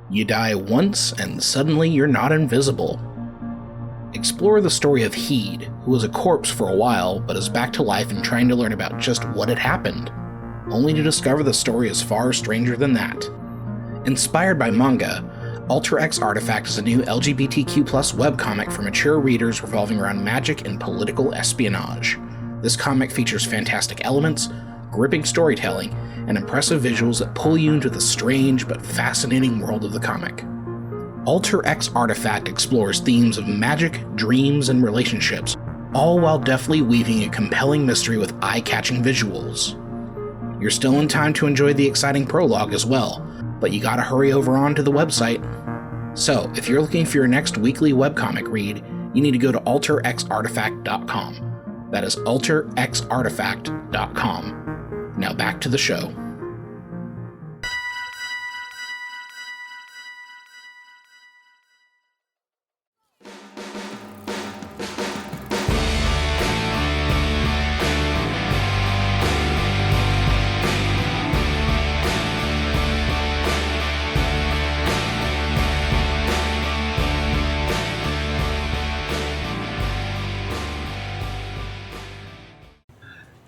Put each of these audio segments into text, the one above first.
You die once and suddenly you're not invisible. Explore the story of Heed, who was a corpse for a while but is back to life and trying to learn about just what had happened, only to discover the story is far stranger than that. Inspired by manga, Alter X Artifact is a new LGBTQ+ webcomic for mature readers revolving around magic and political espionage. This comic features fantastic elements, gripping storytelling, and impressive visuals that pull you into the strange but fascinating world of the comic. Alter X Artifact explores themes of magic, dreams, and relationships, all while deftly weaving a compelling mystery with eye-catching visuals. You're still in time to enjoy the exciting prologue as well, but you gotta hurry over onto the website. So, if you're looking for your next weekly webcomic read, you need to go to alterxartifact.com. That is alterxartifact.com. Now back to the show.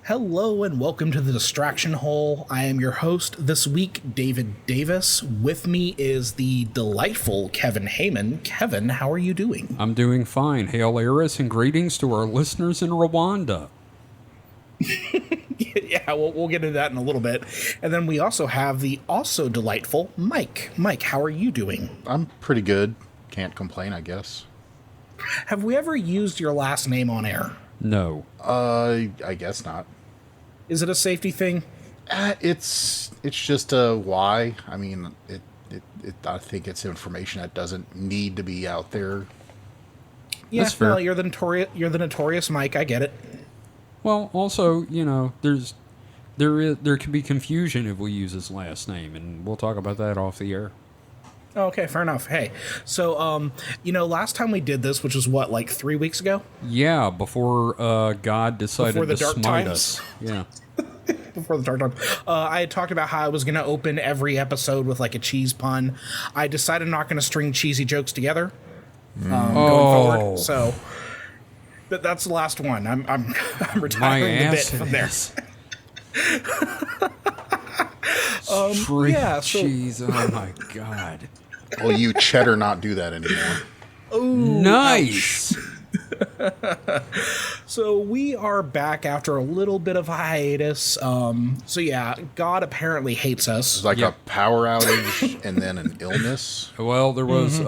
Hello and welcome to the Distraction Hole. I am your host this week, David Davis. With me is the delightful Kevin Heyman. Kevin, how are you doing? I'm doing fine. Hail Eris and greetings to our listeners in Rwanda. Yeah, we'll get into that in a little bit. And then we also have the also delightful Mike. Mike, how are you doing? I'm pretty good. Can't complain, I guess. Have we ever used your last name on air? No. I guess not. Is it a safety thing? It's just a why. I mean, I think it's information that doesn't need to be out there. Yeah, That's fair. Well, you're the notorious Mike. I get it. Well, also, you know, there can be confusion if we use his last name, and we'll talk about that off the air. Okay, fair enough. Hey, so, last time we did this, which was what, like 3 weeks ago? Yeah, before God decided Before the to dark smite times. us. Yeah. Before the dark time. I had talked about how I was going to open every episode with like a cheese pun. I decided I'm not going to string cheesy jokes together going forward. So that's the last one. I'm retiring the bit from there. Shrimp cheese. Oh my God. Well, you cheddar not do that anymore. Ooh, Nice. So we are back after a little bit of hiatus. So yeah, God apparently hates us. It's like a power outage and then an illness. Well, there was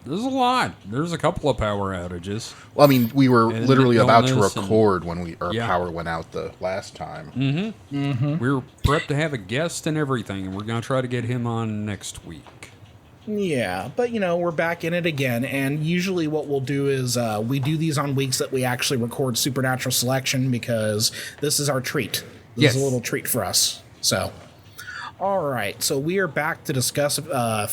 there's a lot. There's a couple of power outages. Well, I mean, we were And literally about to illness record when our Yeah. power went out the last time. We were prepped to have a guest and everything, and we're going to try to get him on next week. Yeah, but we're back in it again, and usually what we'll do is we do these on weeks that we actually record Supernatural Selection because this is our treat. This is a little treat for us. So, all right, so we are back to discuss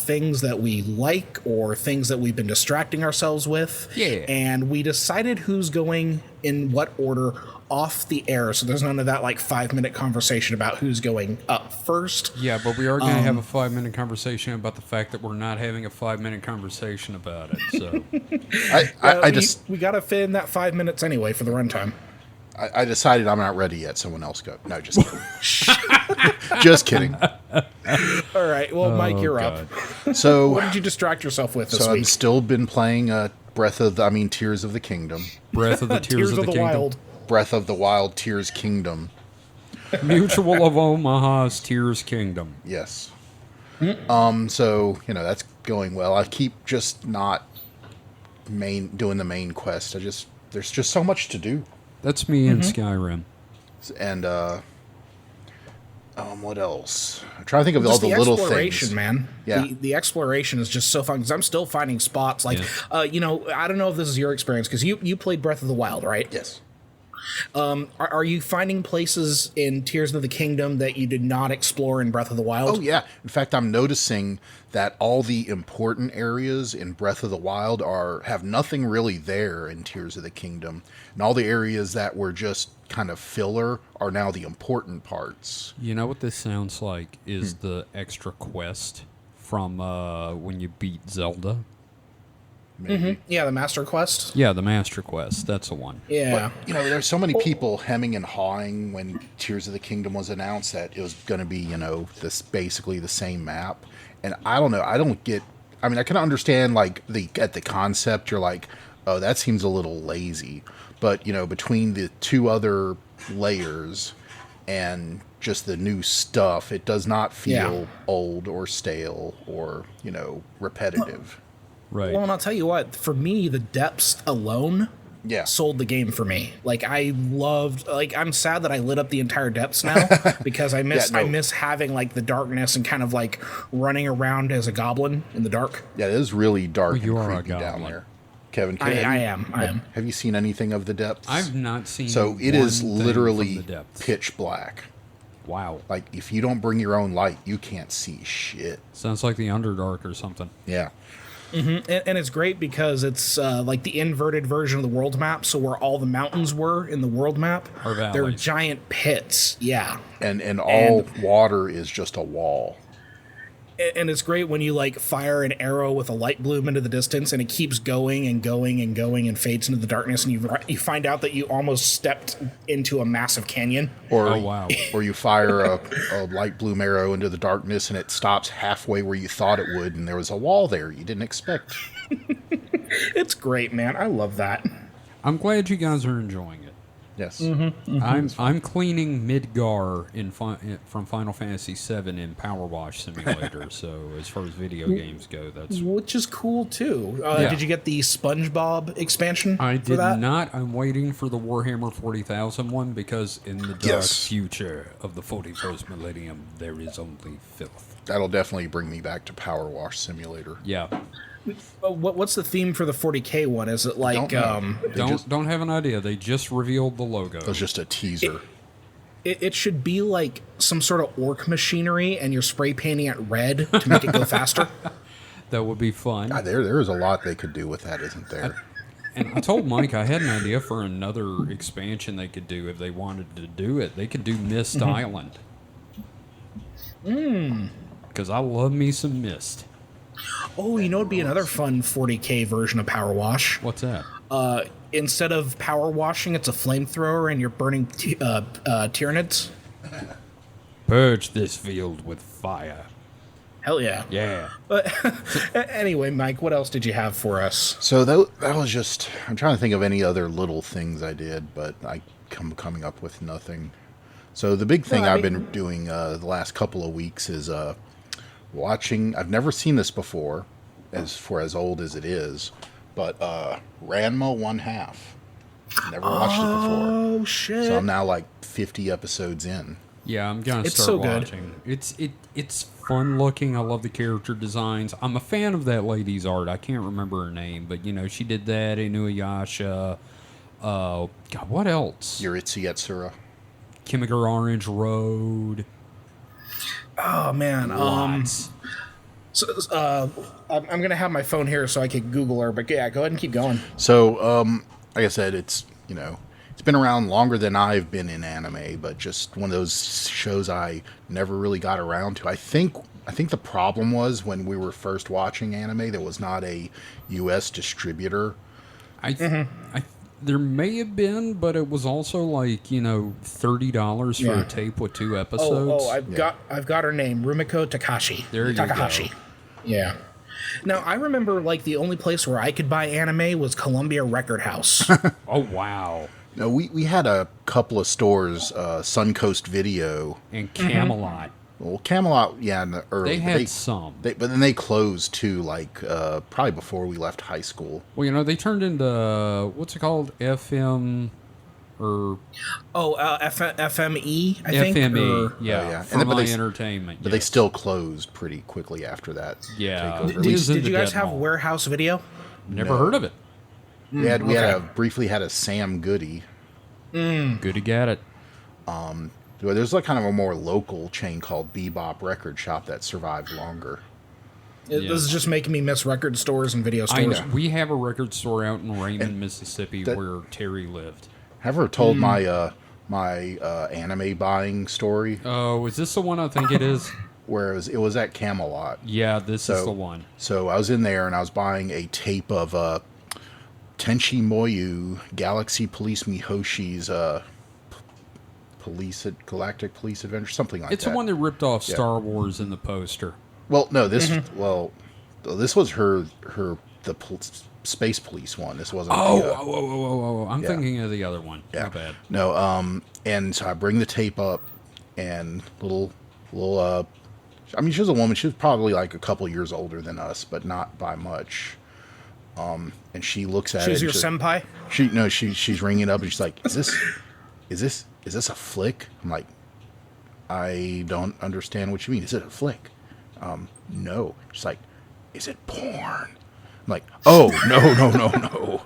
things that we like or things that we've been distracting ourselves with. Yeah. And we decided who's going in what order off the air, so there's none of that like 5-minute conversation about who's going up first. Yeah, but we are going to have a 5-minute conversation about the fact that we're not having a 5-minute conversation about it. So we got to fit in that 5 minutes anyway for the runtime. I decided I'm not ready yet. Someone else go. No, just kidding. Just kidding. All right, well, Mike, you're up. So, What did you distract yourself with this so week? I've still been playing Tears of the Kingdom. Breath of the Tears of the Kingdom. Wild. Breath of the Wild, Tears Kingdom. Mutual of Omaha's Tears Kingdom. Yes. So, that's going well. I keep just not doing the main quest. There's just so much to do. That's me in Skyrim. And, what else? I'm trying to think of all Just the little exploration, things. man. Yeah. The exploration is just so fun because I'm still finding spots like, I don't know if this is your experience because you played Breath of the Wild, right? Yes. Are you finding places in Tears of the Kingdom that you did not explore in Breath of the Wild? Oh, yeah. In fact, I'm noticing that all the important areas in Breath of the Wild have nothing really there in Tears of the Kingdom. And all the areas that were just kind of filler are now the important parts. You know what this sounds like is the extra quest from when you beat Zelda. Maybe. Yeah, the Master Quest. Yeah, the Master Quest. That's the one. Yeah. But, there's so many people hemming and hawing when Tears of the Kingdom was announced that it was going to be, this basically the same map. And I don't know. I don't get. I mean, I can understand at the concept. You're like, oh, that seems a little lazy. But between the two other layers and just the new stuff, it does not feel old or stale or repetitive. Right. Well, and I'll tell you what, for me, the depths alone sold the game for me. I'm sad that I lit up the entire depths now because I miss having the darkness and kind of running around as a goblin in the dark. Yeah, it is really dark and you are a creepy down goblin. there. Kevin, I am. Have you seen anything of the depths? I've not seen. So it one is thing literally from the depths. pitch black. Wow. If you don't bring your own light, you can't see shit. Sounds like the Underdark or something. Yeah. Mm-hmm. And it's great because it's the inverted version of the world map. So where all the mountains were in the world map, Are valleys. they're giant pits. Yeah. And all water is just a wall. And it's great when you fire an arrow with a light bloom into the distance and it keeps going and going and going and fades into the darkness and you find out that you almost stepped into a massive canyon. Or, Oh, wow. Or you fire a light bloom arrow into the darkness and it stops halfway where you thought it would and there was a wall there you didn't expect. It's great, man. I love that. I'm glad you guys are enjoying it. Yes. I'm cleaning Midgar from Final Fantasy VII in Power Wash Simulator. So as far as video games go, that's Which is cool, too. Yeah. Did you get the SpongeBob expansion I for did that? not. I'm waiting for the Warhammer 40,000 one because in the dark future of the 41st millennium, there is only filth. That'll definitely bring me back to Power Wash Simulator. Yeah. What's the theme for the 40K one? Is it Don't know. Don't have an idea. They just revealed the logo. It was just a teaser. it should be like some sort of orc machinery and you're spray painting it red to make it go faster? That would be fun. God, there is a lot they could do with that, isn't there? And I told Mike I had an idea for another expansion they could do if they wanted to do it. They could do Mist Island. Because I love me some Mist. Oh, it'd be another fun 40K version of Power Wash. What's that? Instead of power washing, it's a flamethrower and you're burning Tyranids. Purge this field with fire. Hell yeah. Yeah. But anyway, Mike, what else did you have for us? So that was just. I'm trying to think of any other little things I did, but coming up with nothing. So the big thing I've been doing the last couple of weeks is watching. I've never seen this before, as old as it is, but Ranma 1/2. Never watched it before. Oh shit! So I'm now 50 episodes in. Yeah, I'm gonna It's start so good. watching. It's fun looking. I love the character designs. I'm a fan of that lady's art. I can't remember her name, but she did that. Inuyasha. God, what else? Yuritsu Yatsura. Kimigure Orange Road. Oh man. Lots. I'm gonna have my phone here so I can Google her. But yeah, go ahead and keep going. So, like I said, it's it's been around longer than I've been in anime, but just one of those shows I never really got around to. I think the problem was when we were first watching anime, there was not a U.S. distributor. There may have been, but it was also $30 for a tape with 2 episodes. I've got her name, Rumiko Takahashi. There you Takahashi. go. Yeah. Now I remember the only place where I could buy anime was Columbia Record House. Oh wow! No, we had a couple of stores, Suncoast Video And Camelot. Well, Camelot, yeah, in the early. They had some. But then they closed too, probably before we left high school. Well, they turned into what's it called, FM or FME, I think. FME, yeah, yeah. For my entertainment. But they still closed pretty quickly after that. Yeah. takeover. It is in Did the you guys dead have mall. Warehouse Video? Never No. heard of it. We briefly had a Sam Goody. Good to get it. There's kind of a more local chain called Bebop Record Shop that survived longer. This is just making me miss record stores and video I stores. know. We have a record store out in Raymond, Mississippi, where Terry lived. Have I ever told my anime buying story? Oh, is this the one I think it is? where it was at Camelot. Yeah, this is the one. So I was in there and I was buying a tape of Tenchi Moyu Galaxy Police Mihoshi's Galactic Police Adventure, something like that. It's the one that ripped off Star Wars in the poster. Well, no, this this was the Space Police one. This wasn't. I'm thinking of the other one. Yeah. My bad. No, and so I bring the tape up, and little. I mean, she was a woman. She was probably like a couple years older than us, but not by much. And she looks at it. She's your senpai? She's ringing it up, and she's like, "Is this a flick?" I'm like, "I don't understand what you mean. Is it a flick?" No. She's like, "Is it porn?" I'm like, "Oh, no.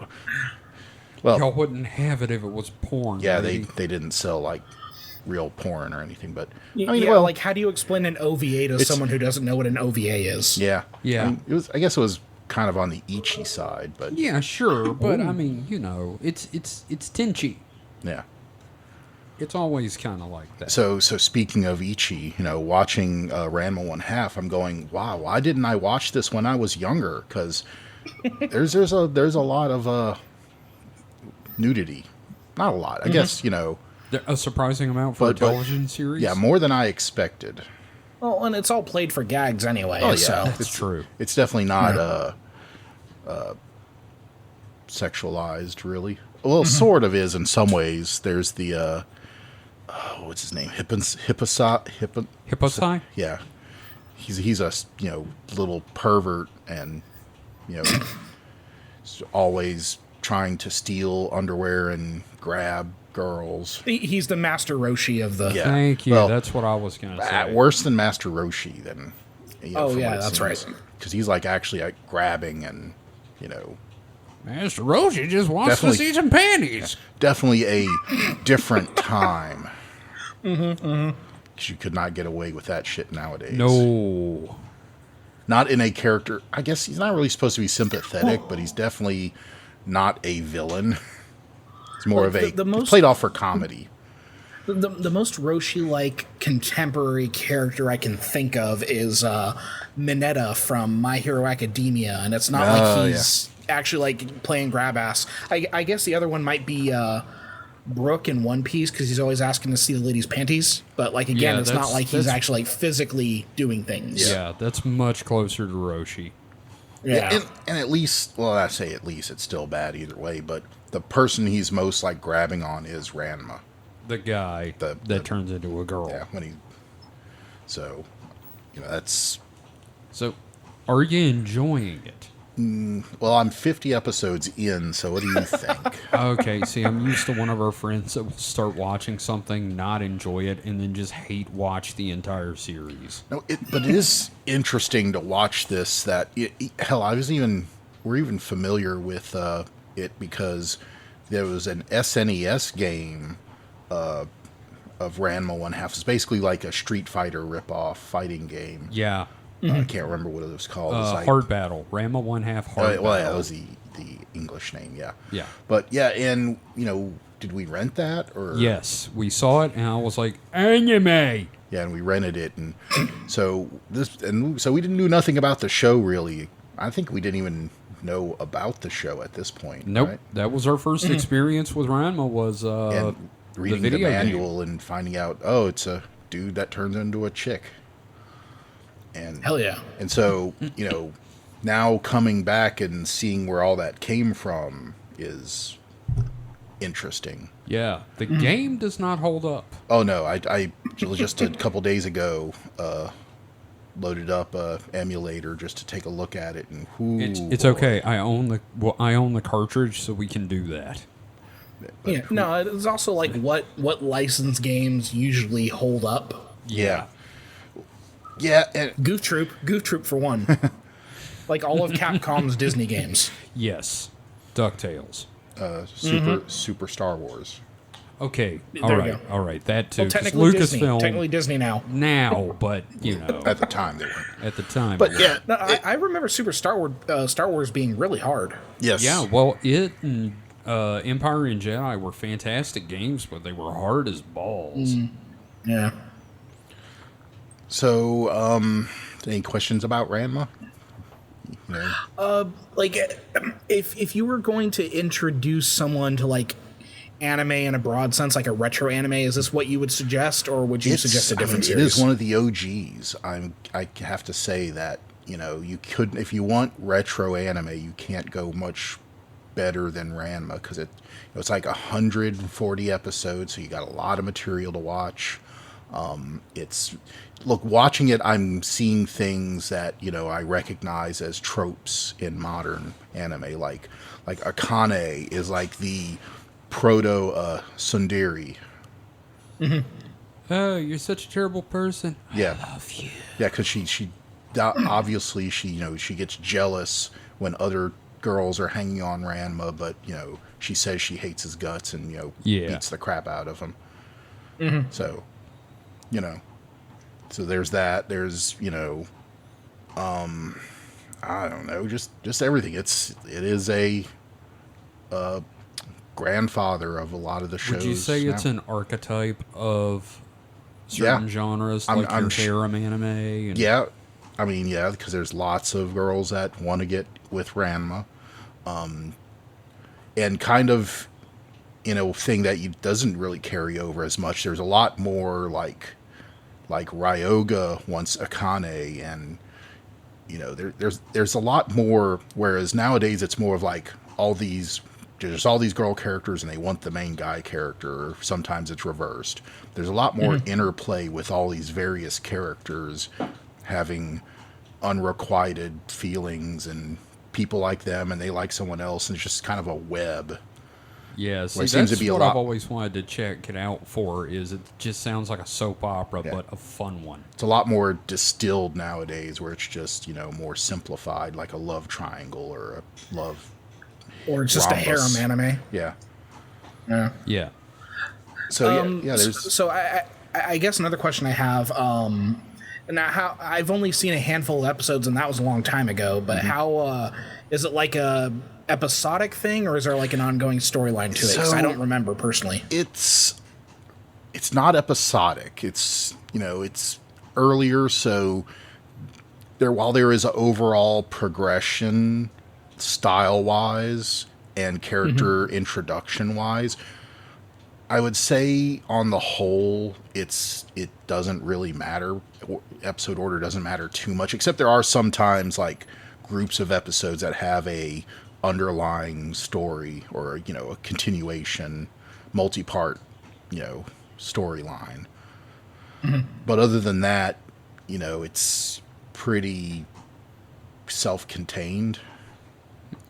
Well, y'all wouldn't have it if it was porn. yeah, lady. they didn't sell like real porn or anything, but I mean, like, how do you explain an OVA to someone who doesn't know what an OVA is? yeah. Yeah. I mean, I guess it was kind of on the ichi side, but Yeah, sure, but I mean, it's Tenchi. yeah. It's always kind of like that. So speaking of ichi, watching Ranma 1/2, I'm going, wow, why didn't I watch this when I was younger? Because there's a lot of nudity, not a lot, I guess, A surprising amount for a television series. Yeah, more than I expected. Well, and it's all played for gags anyway. Oh, yeah. So. That's true. It's definitely not sexualized, really. Well, sort of is in some ways. There's the what's his name? Hippocy? Yeah, he's a little pervert, and always trying to steal underwear and grab girls. He's the Master Roshi of the... Yeah. Thank you. Well, That's what I was going to say. Worse than Master Roshi, then. Oh, yeah, that's right. Because he's actually grabbing and Master Roshi just wants to see some panties. Definitely a different time. Because you could not get away with that shit nowadays. No. Not in a character. I guess he's not really supposed to be sympathetic, but he's definitely not a villain. It's more of he's played off for comedy. The most Roshi-like contemporary character I can think of is Mineta from My Hero Academia, and it's not like he's actually playing grab ass. I guess the other one might be Brooke in One Piece, because he's always asking to see the lady's panties. But again, it's not like he's actually physically doing things. Yeah, that's much closer to Roshi. Yeah, and at least, well, I say at least, it's still bad either way. But the person he's most grabbing on is Ranma, the guy that turns into a girl. Yeah, so that's. So, are you enjoying it? Well, I'm 50 episodes in, so what do you think? Okay, see, I'm used to one of our friends that will start watching something, not enjoy it, and then just hate watch the entire series. No, but it is interesting to watch this. We're even familiar with it because there was an SNES game of Ranma 1/2. It's basically like a Street Fighter ripoff fighting game. Yeah. I can't remember what it was called. It was Hard Battle. Ranma 1/2 Hard Battle. Well, yeah, that was the English name, yeah. Yeah. But, yeah, and, did we rent that? Or Yes, we saw it, and I was like, anime! Yeah, and we rented it, and so we didn't know nothing about the show, really. I think we didn't even know about the show at this point. Nope. Right? That was our first experience with Ranma was and reading the manual and finding out, it's a dude that turns into a chick. And hell yeah. And so, now coming back and seeing where all that came from is interesting. Yeah. The game does not hold up. Oh, no. I just a couple days ago loaded up a emulator just to take a look at it. And it's okay. I own the cartridge, so we can do that. Yeah. No, it's also what licensed games usually hold up. Yeah. Yeah, and Goof Troop for one. All of Capcom's Disney games. Yes. DuckTales. Super Star Wars. Okay. There All you right. go. All right. That too. Well, 'cause technically Disney. Lucasfilm Technically Disney now. now, but At the time they weren't. at the time. But yeah, No, I remember Super Star Wars being really hard. yes. Yeah. Well, it and Empire and Jedi were fantastic games, but they were hard as balls. Yeah. So, any questions about Ranma? You know? Like, if you were going to introduce someone to like anime in a broad sense, like a retro anime, is this what you would suggest, or would you suggest a different series? It is one of the OGs. I have to say that, you know, you couldn't, if you want retro anime, you can't go much better than Ranma, because it's like 140 episodes, so you got a lot of material to watch. Watching it, I'm seeing things that, you know, I recognize as tropes in modern anime, like Akane is like the proto Sundari. Mm-hmm. Oh, you're such a terrible person. Yeah. I love you. Yeah, because she obviously she gets jealous when other girls are hanging on Ranma, but you know she says she hates his guts and beats the crap out of him. Mm-hmm. So, you know, so there's that. There's I don't know, just everything. It is a grandfather of a lot of the shows. Would you say now. it's an archetype of certain genres, like your harem anime? And... Yeah, I mean, yeah, because there's lots of girls that want to get with Ranma, and kind of, thing that doesn't really carry over as much. There's a lot more like Ryoga wants Akane, and there's a lot more. Whereas nowadays it's more of like there's all these girl characters and they want the main guy character, or sometimes it's reversed. There's a lot more interplay with all these various characters having unrequited feelings, and people like them and they like someone else, and it's just kind of a web. Yeah, see, that's what I've always wanted to check it out for, is it just sounds like a soap opera, but a fun one. It's a lot more distilled nowadays, where it's just, more simplified, like a love triangle or a love... Or just a harem anime. Yeah. Yeah. Yeah. So there's. So I guess another question I have. Now I've only seen a handful of episodes, and that was a long time ago. But how is it like a episodic thing, or is there like an ongoing storyline to it? Because I don't remember personally. It's not episodic. It's it's earlier. So while there is an overall progression, style-wise and character introduction-wise, I would say on the whole, it doesn't really matter. Episode order doesn't matter too much, except there are sometimes like groups of episodes that have a underlying story, or a continuation, multi-part storyline. But other than that, it's pretty self-contained.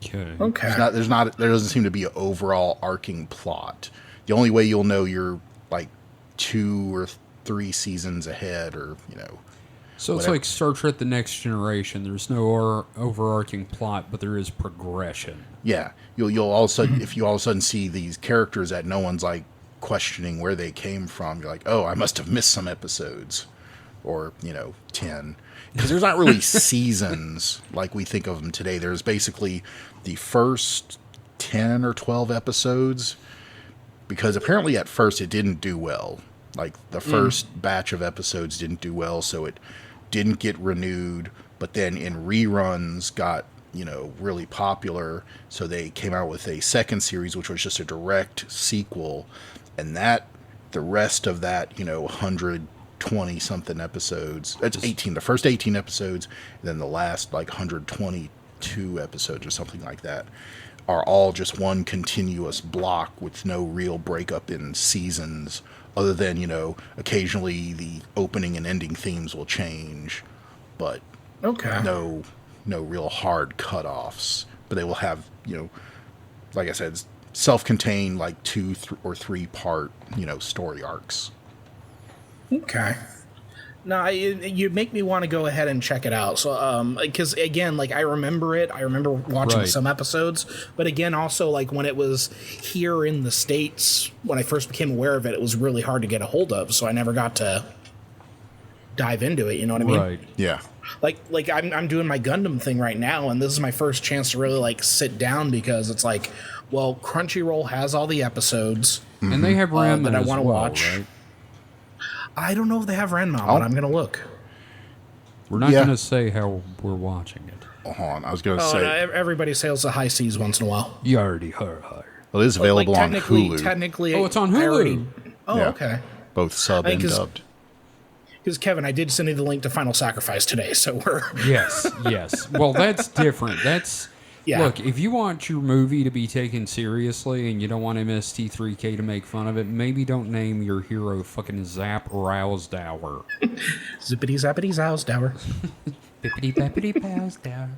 Okay. There doesn't seem to be an overall arcing plot. The only way you'll know you're like 2 or 3 seasons ahead, or So it's like Star Trek: The Next Generation. There's no overarching plot, but there is progression. Yeah, you'll all of a sudden, if you all of a sudden see these characters that no one's like questioning where they came from, you're like, oh, I must have missed some episodes, or 10. Because there's not really seasons like we think of them today. There's basically the first 10 or 12 episodes, because apparently at first it didn't do well. Like the first batch of episodes didn't do well, so it didn't get renewed. But then in reruns got, really popular. So they came out with a second series, which was just a direct sequel. And the rest of that, 120 something episodes. That's 18. The first 18 episodes, and then the last like 122 episodes or something like that are all just one continuous block with no real breakup in seasons, other than, occasionally the opening and ending themes will change, but no real hard cutoffs. But they will have, like I said, self-contained like 2 or 3 part, story arcs. Okay. No, you make me want to go ahead and check it out. So, because again, like I remember watching some episodes, but again, also like when it was here in the States, when I first became aware of it, it was really hard to get a hold of. So I never got to dive into it. You know what I mean? Right. Yeah. Like I'm doing my Gundam thing right now, and this is my first chance to really like sit down, because it's like, well, Crunchyroll has all the episodes, and they have Ranma that I want to watch. Right? I don't know if they have Ranma, but I'm going to look. We're not Yeah. going to say how we're watching it. Hold on, I was going to Oh, say, no, everybody sails the high seas once in a while. You already heard. well, it is available on Hulu. Technically, Oh, it's on I Hulu. Oh, Yeah. okay. Both sub and 'cause- dubbed. Because Kevin, I did send you the link to Final Sacrifice today, so we're Yes, yes. Well, that's different. That's Yeah. Look, if you want your movie to be taken seriously and you don't want MST3K to make fun of it, maybe don't name your hero fucking Zap Rousdower. zippity zappity zows dower. Bippity bappity Rousdower.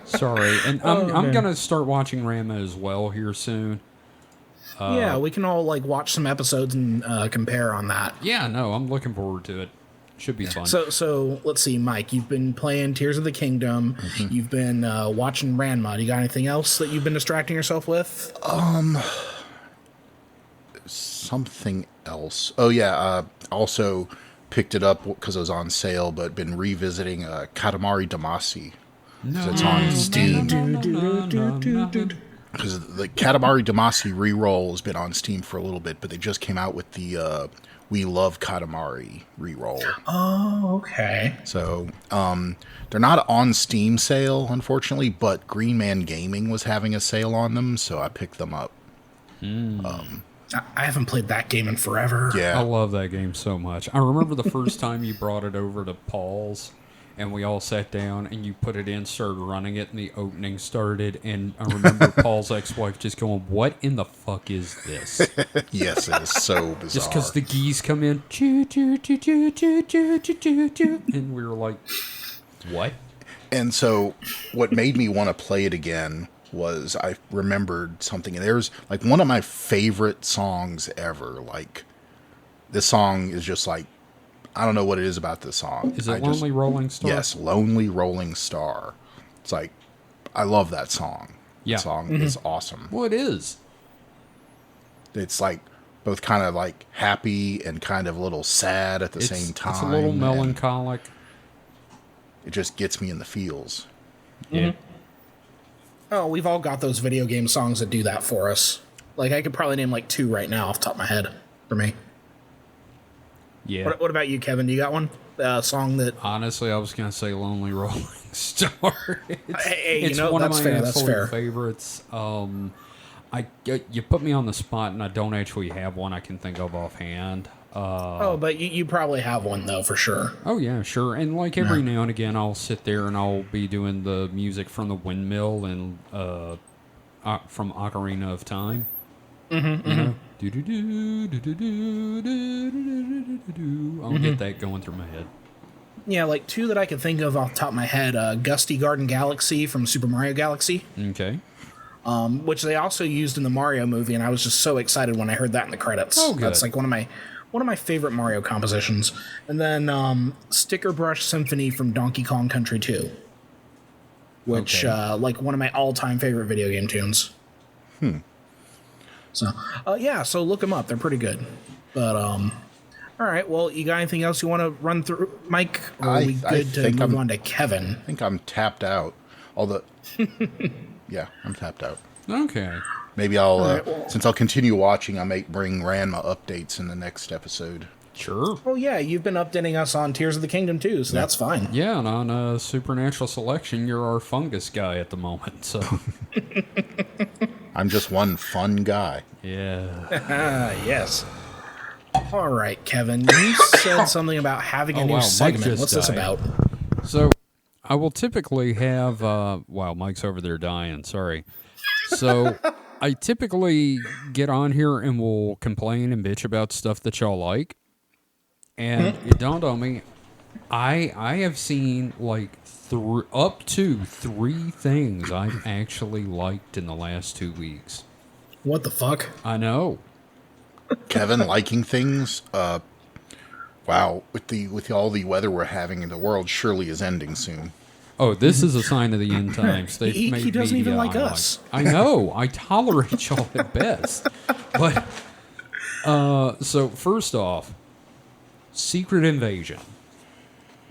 Sorry, and I'm gonna start watching Ranma as well here soon. Yeah, we can all like watch some episodes and compare on that. Yeah, no, I'm looking forward to it. Should be fun. So let's see, Mike. You've been playing Tears of the Kingdom. You've been watching Ranma. Do you got anything else that you've been distracting yourself with? Something else. Oh yeah. Also picked it up because it was on sale, but been revisiting Katamari Damacy. no, It's on Steam. no. Because the Katamari Damacy reroll has been on Steam for a little bit, but they just came out with the We Love Katamari reroll. Oh, okay. So they're not on Steam sale, unfortunately, but Green Man Gaming was having a sale on them, so I picked them up. I haven't played that game in forever. I Yeah. love that game so much. I remember the first time you brought it over to Paul's, and we all sat down, and you put it in, started running it, and the opening started, and I remember Paul's ex-wife just going, "What in the fuck is this?" Yes, it is so bizarre. Just because the geese come in, choo choo choo choo choo choo choo choo choo, and we were like, "What?" And so what made me want to play it again was I remembered something. And there's like one of my favorite songs ever. Like this song is just like, I don't know what it is about this song. Is it Lonely Rolling Star? Yes, Lonely Rolling Star. It's like, I love that song. Yeah. The song is awesome. Well, it is. It's like both kind of like happy and kind of a little sad at the same time. It's a little and melancholic. It just gets me in the feels. Yeah. Oh, we've all got those video game songs that do that for us. Like I could probably name like 2 right now off the top of my head for me. Yeah. What about you, Kevin? Do you got one song that? Honestly, I was gonna say "Lonely Rolling Star." Hey, it's you know, one that's of my fair. That's absolute fair. favorites. You put me on the spot, and I don't actually have one I can think of offhand. Oh, but you probably have one though for sure. Oh yeah, sure. And like every now and again, I'll sit there and I'll be doing the music from the windmill and from Ocarina of Time. I'll get that going through my head. Yeah, like 2 that I can think of off the top of my head. Gusty Garden Galaxy from Super Mario Galaxy, Okay. which they also used in the Mario movie, and I was just so excited when I heard that in the credits. Oh, good. That's like one of my favorite Mario compositions. And then Sticker Brush Symphony from Donkey Kong Country 2, which like one of my all-time favorite video game tunes. So so look them up. They're pretty good. But all right. Well, you got anything else you want to run through, Mike? Or are we I good to think move I'm- on to Kevin? I think I'm tapped out. Although, yeah, I'm tapped out. Okay. Maybe I'll, right, well- since I'll continue watching, I may bring Ranma updates in the next episode. Sure. Oh yeah, you've been updating us on Tears of the Kingdom too, so that's fine. Yeah, and on Supernatural Selection, you're our fungus guy at the moment. So, I'm just one fun guy. yeah. Yes. All right, Kevin. You said something about having a Oh, new wow, Mike segment. just What's this died. about? So, I will typically have. Wow, Mike's over there dying. Sorry. So, I typically get on here and will complain and bitch about stuff that y'all like. And it dawned on me, I have seen like up to 3 things I've actually liked in the last 2 weeks. What the fuck? I know. Kevin liking things. Wow, with all the weather we're having in the world, surely is ending soon. Oh, this is a sign of the end times. They've He made doesn't even media like I us. I know. I tolerate y'all at best. But so first off, Secret Invasion.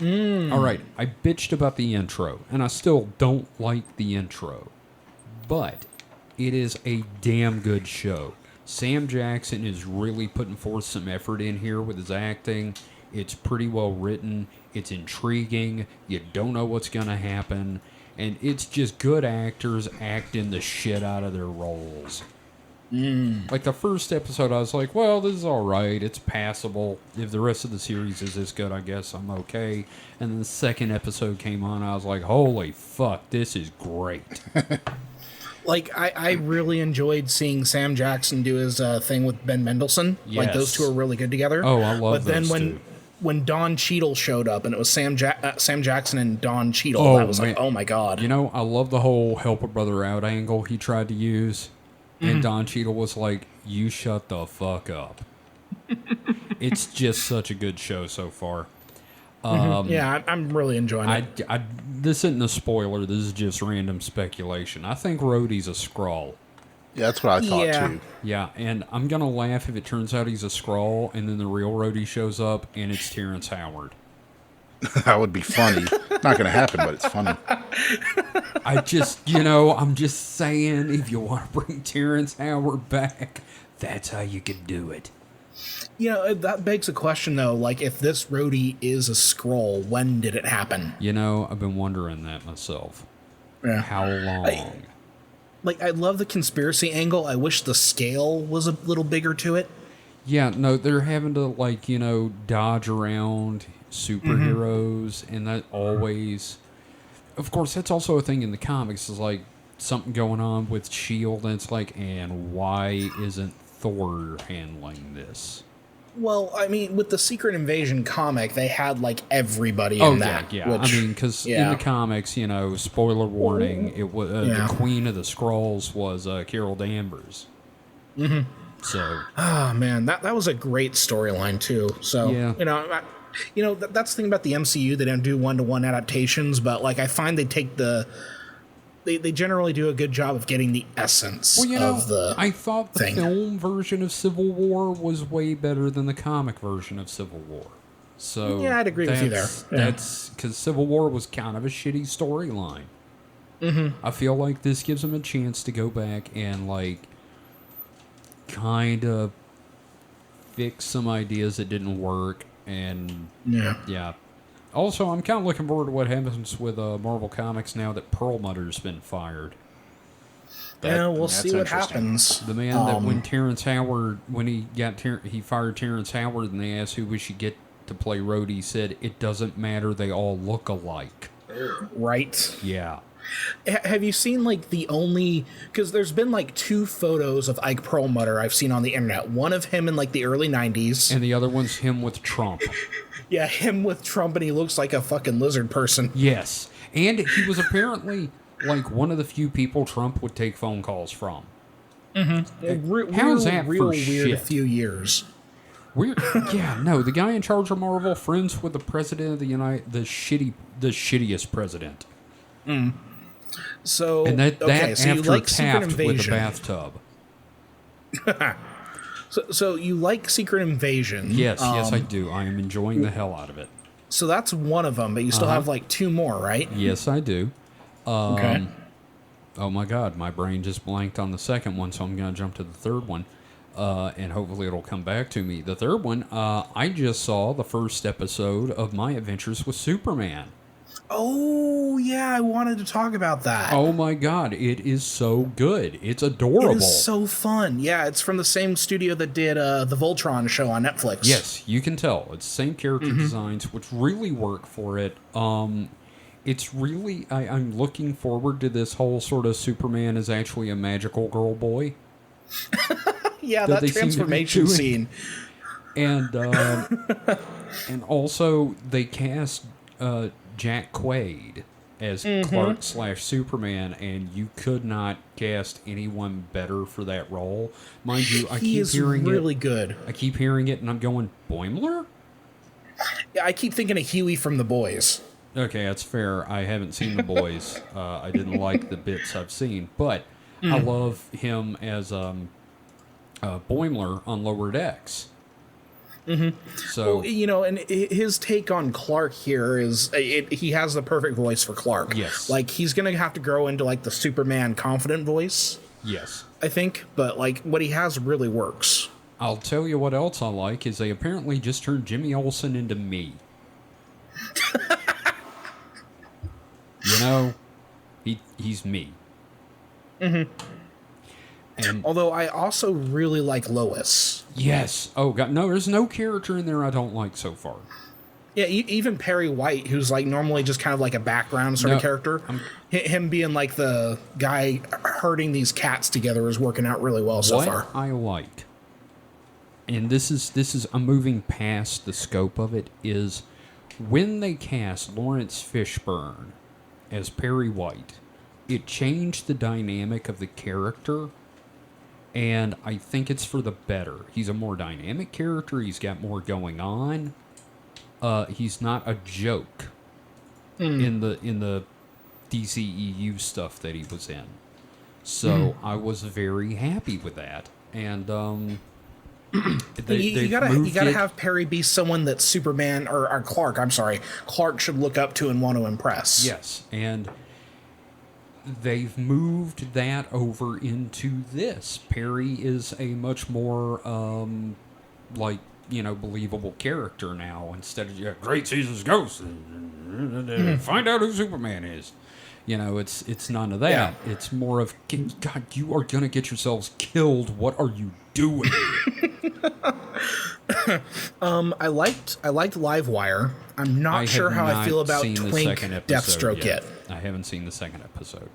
All right, I bitched about the intro, and I still don't like the intro, but it is a damn good show. Sam Jackson is really putting forth some effort in here with his acting. It's pretty well written. It's intriguing. You don't know what's going to happen. And it's just good actors acting the shit out of their roles. Like the first episode, I was like, well, this is all right. It's passable. If the rest of the series is this good, I guess I'm okay. And then the second episode came on, I was like, holy fuck, this is great. Like, I really enjoyed seeing Sam Jackson do his thing with Ben Mendelsohn. Yes. Like, those two are really good together. Oh, I love But then those when two. when Don Cheadle showed up and it was Sam Jackson and Don Cheadle, I was like, oh my god. You know, I love the whole help a brother out angle he tried to use. And Don Cheadle was like, you shut the fuck up. It's just such a good show so far. Yeah, I'm really enjoying it. This isn't a spoiler. This is just random speculation. I think Rhodey's a Skrull. Yeah, that's what I thought too. Yeah, and I'm going to laugh if it turns out he's a Skrull and then the real Rhodey shows up and it's Terrence Howard. That would be funny. Not going to happen, but it's funny. I just, I'm just saying, if you want to bring Terrence Howard back, that's how you could do it. That begs a question, though. Like, if this Rhodey is a Skrull, when did it happen? I've been wondering that myself. Yeah. How long? I love the conspiracy angle. I wish the scale was a little bigger to it. Yeah, no, they're having to, dodge around superheroes, and that always... Of course, that's also a thing in the comics, is like something going on with S.H.I.E.L.D., and it's like, and why isn't Thor handling this? Well, I mean, with the Secret Invasion comic, they had, everybody in that. Yeah. Which, because in the comics, spoiler warning, it was the Queen of the Skrulls was Carol Danvers. Mm-hmm. So... Oh, man, that was a great storyline, too. So, yeah. That's the thing about the MCU. They don't do one-to-one adaptations, but, I find they take They generally do a good job of getting the essence of the I thought the thing. film version of Civil War was way better than the comic version of Civil War. So yeah, I'd agree with you there. Yeah. That's because Civil War was kind of a shitty storyline. Mm-hmm. I feel like this gives them a chance to go back and kind of fix some ideas that didn't work. And yeah. Also, I'm kind of looking forward to what happens with Marvel Comics now that Perlmutter's been fired. We'll see what happens. The man that when Terrence Howard, when he fired Terrence Howard and they asked who we should get to play Rhodey, said, it doesn't matter, they all look alike. Right? Yeah. Have you seen the only, because there's been 2 photos of Ike Perlmutter I've seen on the internet. One of him in the early 90s. And the other one's him with Trump. Yeah, him with Trump, and he looks like a fucking lizard person. Yes. And he was apparently one of the few people Trump would take phone calls from. Mm-hmm. How's that real for weird shit? A few years. Weird. Yeah, no, the guy in charge of Marvel, friends with the president of the the shittiest president. Mm. So and that so after you like Taft Secret with Invasion. a bathtub. So you like Secret Invasion? Yes, yes, I do. I am enjoying the hell out of it. So that's one of them, but you still have 2 more, right? Yes, I do. Okay. Oh my God, my brain just blanked on the second one, so I'm going to jump to the third one, and hopefully it'll come back to me. The third one, I just saw the first episode of My Adventures with Superman. Oh, yeah, I wanted to talk about that. Oh my God, it is so good. It's adorable. It is so fun. Yeah, it's from the same studio that did the Voltron show on Netflix. Yes, you can tell. It's the same character designs, which really work for it. It's really, I'm looking forward to this whole sort of Superman is actually a magical girl boy. Yeah, that transformation scene. And and also they cast Jack Quaid as Clark/Superman, and you could not cast anyone better for that role. Mind you, I keep hearing really good. I keep hearing it, and I'm going, Boimler? Yeah, I keep thinking of Huey from The Boys. Okay, that's fair. I haven't seen The Boys. I didn't like the bits I've seen, but I love him as Boimler on Lower Decks. Mm-hmm. So and his take on Clark here is he has the perfect voice for Clark. Yes, he's gonna have to grow into the Superman confident voice. Yes, I think, but what he has really works. I'll tell you what else I like is they apparently just turned Jimmy Olsen into me. You know, he's me. Mm-hmm. And although I also really like Lois. yes. Oh God, no. There's no character in there I don't like so far. Yeah, even Perry White, who's like normally just kind of like a background sort of character, him being like the guy herding these cats together is working out really well so far. What I like, and this is I'm moving past the scope of it, is when they cast Lawrence Fishburne as Perry White, it changed the dynamic of the character, and I think it's for the better. He's a more dynamic character. He's got more going on. He's not a joke in the DCEU stuff that he was in. So I was very happy with that. And you gotta have Perry be someone that Superman or Clark should look up to and want to impress. Yes, and they've moved that over into this. Perry is a much more believable character now, instead of great Caesar's ghost. Find out who Superman is. It's none of that. Yeah. It's more of, God, you are gonna get yourselves killed. What are you doing? I liked Livewire. I'm not sure how I feel about Twink Deathstroke yet. I haven't seen the second episode.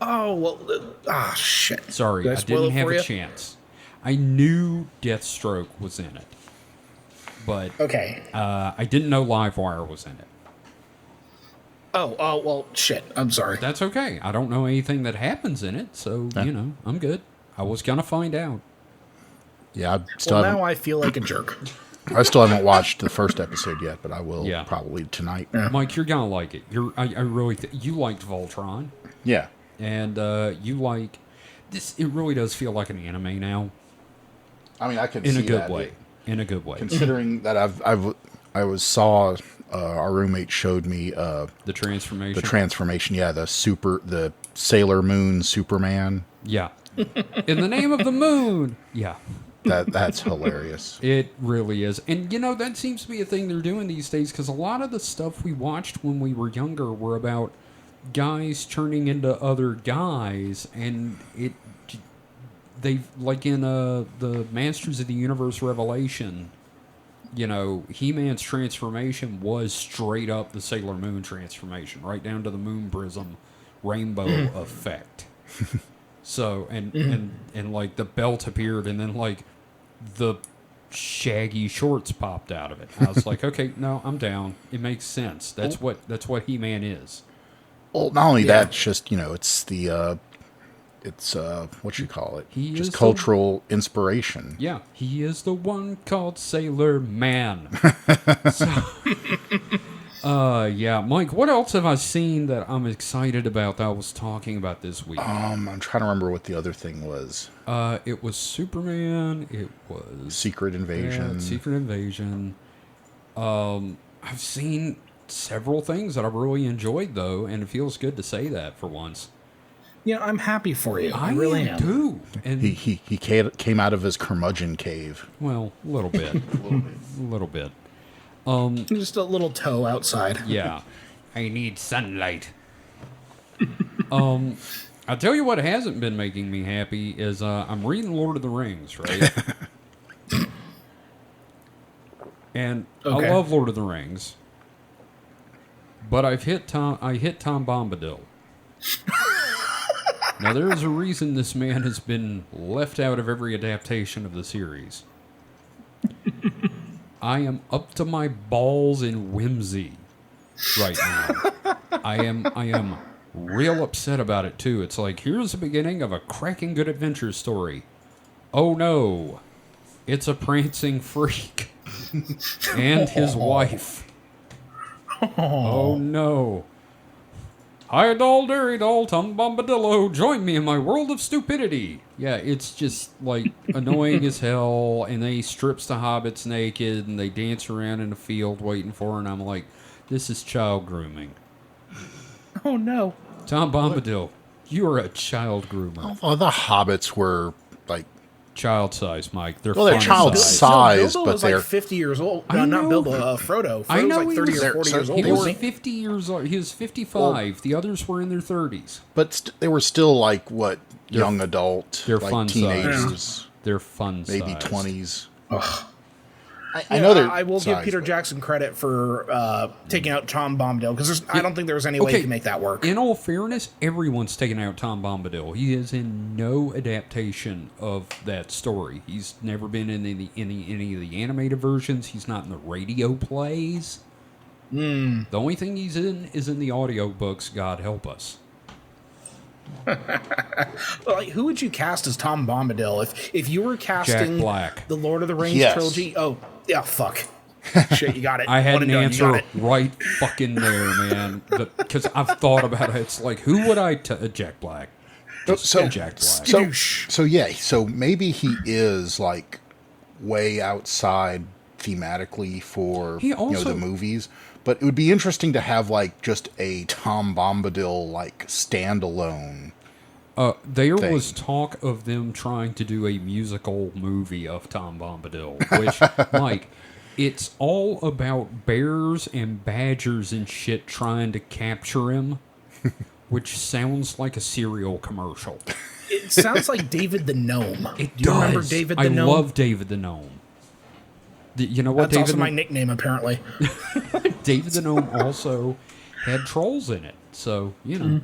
Oh well, shit. Sorry, I didn't have a chance. I knew Deathstroke was in it, but okay. I didn't know Livewire was in it. Oh, well, shit. I'm sorry. That's okay. I don't know anything that happens in it, so, I'm good. I was going to find out. Yeah, now I feel like a jerk. I still haven't watched the first episode yet, but I will probably tonight. Yeah. Mike, you're going to like it. I really you liked Voltron. Yeah. And you like... this. It really does feel like an anime now. I mean, I can see in that. In a good way. Considering that I saw... our roommate showed me the transformation. The transformation, yeah, the Sailor Moon Superman. Yeah. In the name of the moon. Yeah. That's hilarious. It really is. And that seems to be a thing they're doing these days, because a lot of the stuff we watched when we were younger were about guys turning into other guys, and they've like in the Masters of the Universe Revelation. He-Man's transformation was straight up the Sailor Moon transformation, right down to the moon prism rainbow effect. So, and like the belt appeared, and then like the shaggy shorts popped out of it. I was like, okay, no, I'm down. It makes sense. That's what He-Man is. Well, not only that, it's just, it's the... It's, what you call it? Just cultural inspiration. Yeah, he is the one called Sailor Man. Yeah, Mike, what else have I seen that I'm excited about that I was talking about this week? I'm trying to remember what the other thing was. It was Superman. It was... Secret Invasion. Yeah, Secret Invasion. I've seen several things that I've really enjoyed, though, and it feels good to say that for once. I'm happy for you. I really am too. And he came out of his curmudgeon cave. Well, a little bit. a little bit. Just a little toe outside. Yeah. I need sunlight. I'll tell you what hasn't been making me happy is I'm reading Lord of the Rings, right? And okay. I love Lord of the Rings. But I hit Tom Bombadil. Now, there is a reason this man has been left out of every adaptation of the series. I am up to my balls in whimsy right now. I am real upset about it, too. It's like, here's the beginning of a cracking good adventure story. Oh, no. It's a prancing freak. And his wife. Oh, no. Hi, doll, dairy doll, Tom Bombadillo, join me in my world of stupidity. Yeah, it's just, like, annoying as hell, and then he strips the hobbits naked, and they dance around in the field waiting for her, and I'm like, this is child grooming. Oh, no. Tom Bombadil, you are a child groomer. Well, the hobbits were, like, child size, Mike. They're Well, they're fun child size. size, Bilbo but was they're like 50 years old. I No, not know. Bilbo. Frodo. I Frodo's know like he 30 was- or 40 so years old. he He was Or- 50 years old. He was 55. The others were in their 30s. but they were still like what young adult, they're like fun size. teenagers, They're fun maybe size. 20s. I know they're I will give size, Peter but- Jackson credit for taking out Tom Bombadil because I don't think there was any way he could make that work. In all fairness, everyone's taken out Tom Bombadil. He is in no adaptation of that story. He's never been in any of the animated versions. He's not in the radio plays. The only thing he's in is in the audiobooks, God help us. Like, who would you cast as Tom Bombadil if you were casting Black. the Lord of the Rings Yes. trilogy? Oh, yeah, fuck. Shit, you got it. I had One an and done, you got answer it. right fucking there, man. Because I've thought about it. It's like, who would I... Jack Black. Just So- Jack Black. So maybe he is like way outside thematically for He also- the movies, but it would be interesting to have like just a Tom Bombadil like standalone. There thing. was talk of them trying to do a musical movie of Tom Bombadil, which, Mike, it's all about bears and badgers and shit trying to capture him, which sounds like a cereal commercial. It sounds like David the Gnome. It Do you remember does. David the I Gnome? love David the Gnome. You know what? That's David also the- my nickname, apparently. David the Gnome also had trolls in it, so you know.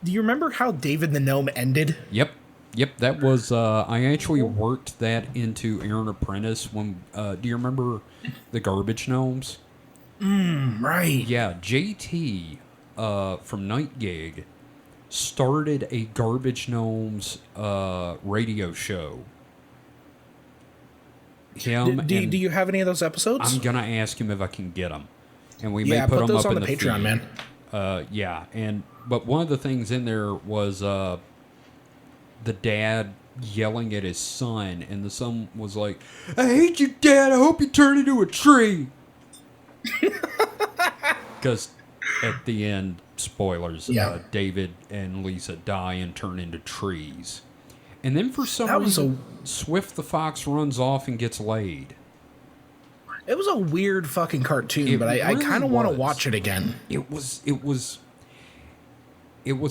Do you remember how David the Gnome ended? Yep. That was I actually worked that into Aaron Apprentice when do you remember the Garbage Gnomes? Right. Yeah, JT from Night Gig started a Garbage Gnomes radio show. Him Do and you have any of those episodes? I'm gonna ask him if I can get them, and we Yeah, may put put them those up on in the Patreon, feed. man. Yeah, but one of the things in there was the dad yelling at his son, and the son was like, "I hate you, Dad. I hope you turn into a tree." Because at the end, spoilers, Yeah. David and Lisa die and turn into trees. And then for some That was reason, Swift the fox runs off and gets laid. It was a weird fucking cartoon, It but I really kind of want to was. watch it again. It was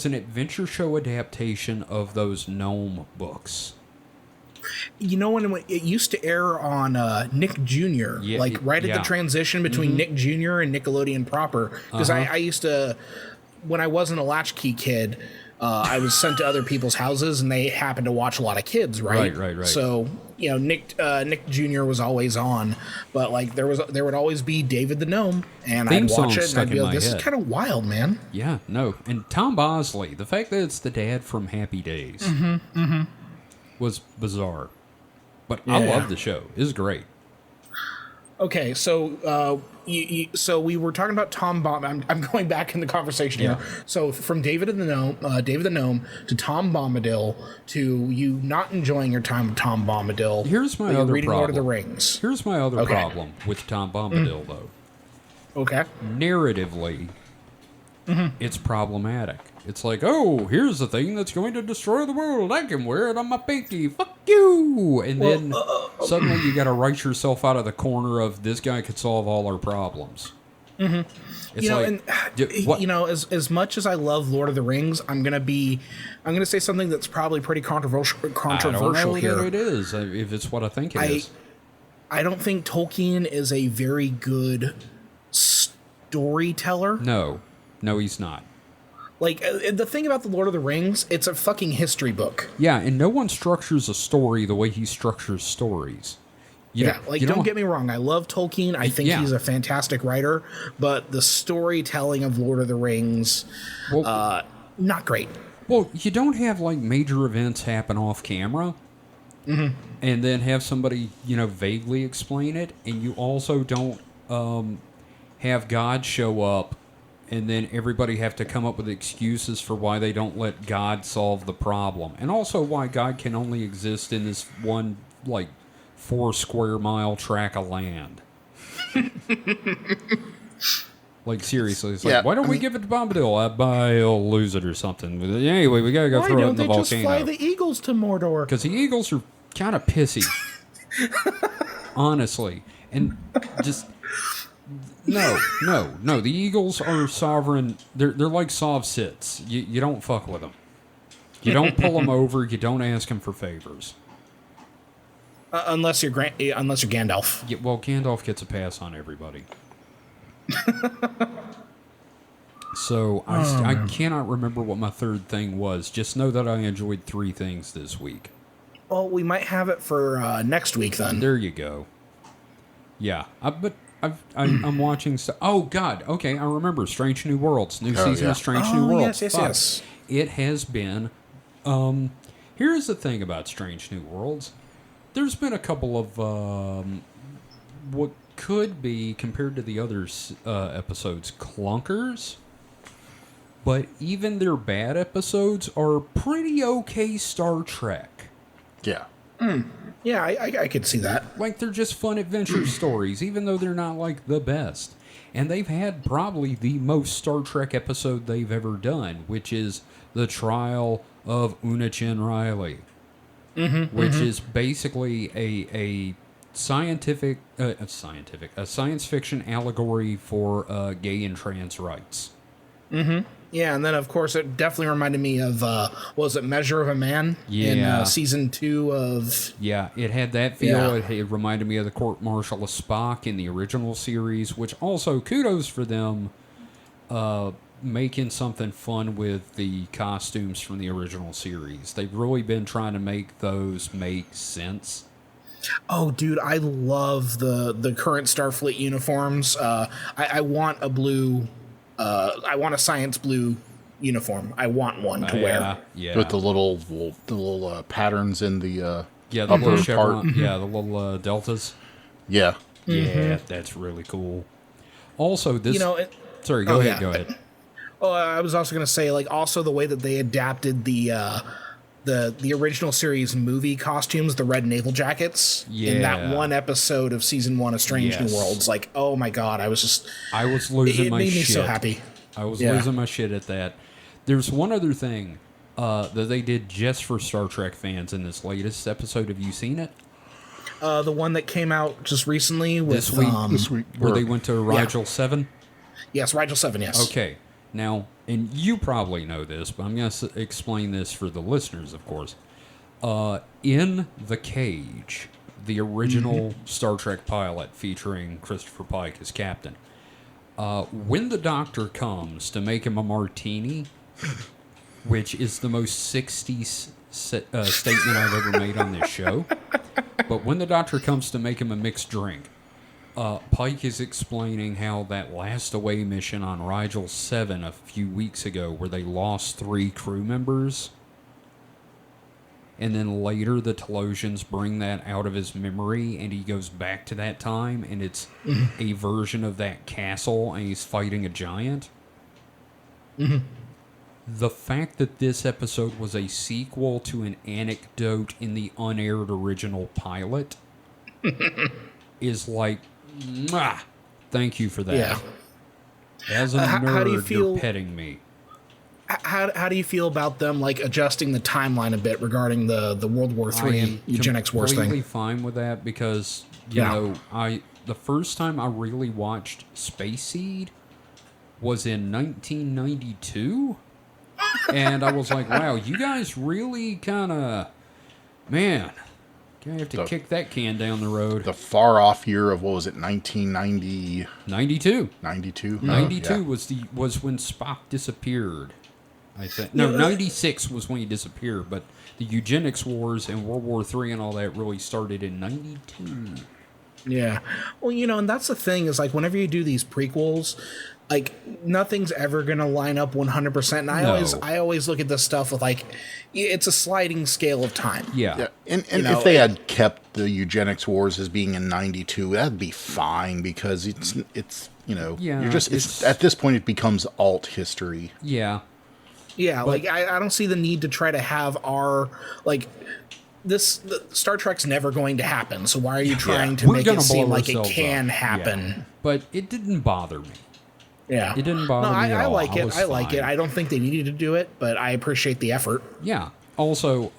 an adventure show adaptation of those gnome books. You know, when it used to air on Nick Jr., Yeah, like right at yeah. the transition between Nick Jr. and Nickelodeon proper. Because I used to, when I wasn't a latchkey kid, I was sent to other people's houses, and they happened to watch a lot of kids, right? Right. So you know, Nick Jr. was always on, but like there would always be David the Gnome, and Theme I'd watch song it, and stuck I'd be in like, my "This head. is kind of wild, man." Yeah, no. And Tom Bosley, the fact that it's the dad from Happy Days was bizarre. But I Yeah. love the show. It's great. Okay, so so we were talking about Tom I'm going back in the conversation here. So from David the Gnome to Tom Bombadil to you not enjoying your time with Tom Bombadil. Here's my but you're other reading problem. Lord of the Rings. Here's my other Okay. problem with Tom Bombadil, though. Okay. Narratively, it's problematic. It's like, oh, here's the thing that's going to destroy the world. I can wear it on my pinky. Fuck you. And then suddenly you got to write yourself out of the corner of this guy could solve all our problems. It's You know, like, and what? you know, as much as I love Lord of the Rings, I'm gonna say something that's probably pretty controversial I don't know here. that it is, if it's what I think it is. I don't think Tolkien is a very good storyteller. No, he's not. Like, the thing about the Lord of the Rings, it's a fucking history book. Yeah, and no one structures a story the way he structures stories. Don't get me wrong. I love Tolkien. I think Yeah. he's a fantastic writer, but the storytelling of Lord of the Rings, not great. Well, you don't have like major events happen off camera, and then have somebody vaguely explain it, and you also don't have God show up, and then everybody have to come up with excuses for why they don't let God solve the problem, and also why God can only exist in this one 4 square mile tract of land. Like, seriously, it's Yeah, like, why don't we give it to Bombadil? He'll lose it or something. Anyway, we gotta go Why throw it don't in the they just fly volcano. the eagles to Mordor? Because the eagles are kind of pissy. Honestly. And just... No. The Eagles are sovereign. They're like sov-sits. You don't fuck with them. You don't pull them over. You don't ask them for favors. Unless you're Gandalf. Yeah, well, Gandalf gets a pass on everybody. So I cannot remember what my third thing was. Just know that I enjoyed 3 things this week. Well, we might have it for next week then. There you go. Yeah, I'm watching. Oh God. Okay, I remember Strange New Worlds. New season of Strange New Worlds. Yes. It has been. Here's the thing about Strange New Worlds. There's been a couple of what could be, compared to the other episodes, clunkers. But even their bad episodes are pretty okay Star Trek. Yeah. Yeah, I could see that. Like, they're just fun adventure stories, even though they're not, like, the best. And they've had probably the most Star Trek episode they've ever done, which is the trial of Una-Chin Riley. Which is basically a science fiction allegory for gay and trans rights. Yeah, and then of course it definitely reminded me of was it Measure of a Man in season 2 of... Yeah, it had that feel. It reminded me of the court martial of Spock in the original series, which also kudos for them making something fun with the costumes from the original series. They've really been trying to make those make sense. Oh, dude, I love the current Starfleet uniforms. I want a blue... I want a science blue uniform. I want one to wear. Yeah. With the little patterns in the the upper little chevron, part. the little deltas. Yeah. Yeah, that's really cool. Also, this... sorry, go ahead. Oh, I was also going to say, like, also the way that they adapted the original series movie costumes, the red naval jackets, in that one episode of season 1 of Strange New Worlds. Like, oh my God, I was losing my shit. It made me so happy. I was losing my shit at that. There's one other thing that they did just for Star Trek fans in this latest episode. Have you seen it? The one that came out just recently with this week, where they went to Rigel 7? Yes, Rigel 7, yes. Okay. Now, and you probably know this, but I'm going to explain this for the listeners, of course. In The Cage, the original Star Trek pilot featuring Christopher Pike as captain, when the doctor comes to make him a martini, which is the most 60s statement I've ever made on this show, but when the doctor comes to make him a mixed drink, Pike is explaining how that last away mission on Rigel 7 a few weeks ago, where they lost 3 crew members, and then later the Telosians bring that out of his memory, and he goes back to that time, and it's a version of that castle, and he's fighting a giant. The fact that this episode was a sequel to an anecdote in the unaired original pilot is like, mwah, thank you for that. Yeah. As a nerd, how do you feel, you're petting me. How do you feel about them, like, adjusting the timeline a bit regarding the World War III eugenics wars thing? I'm completely fine with that because, you know, the first time I really watched Space Seed was in 1992, and I was like, wow, you guys really kind of, man... You have to kick that can down the road. The far off year of, what was it, 1990? 92. 92? 92 was when Spock disappeared, I think. No, 96 was when he disappeared, but the eugenics wars and World War III and all that really started in 92. Yeah. Well, you know, and that's the thing is, like, whenever you do these prequels, like, nothing's ever going to line up 100%. And I always look at this stuff with, like, it's a sliding scale of time. Yeah. And if they had kept the eugenics wars as being in 92, that'd be fine because it's you know, you're just, it's at this point it becomes alt history. Yeah. Yeah. But, like, I don't see the need to try to have our, like, Star Trek's never going to happen. So why are you trying to make it seem like it can happen? Yeah. But it didn't bother me. Yeah. It didn't bother me at all. I like it. I don't think they needed to do it, but I appreciate the effort. Yeah. Also,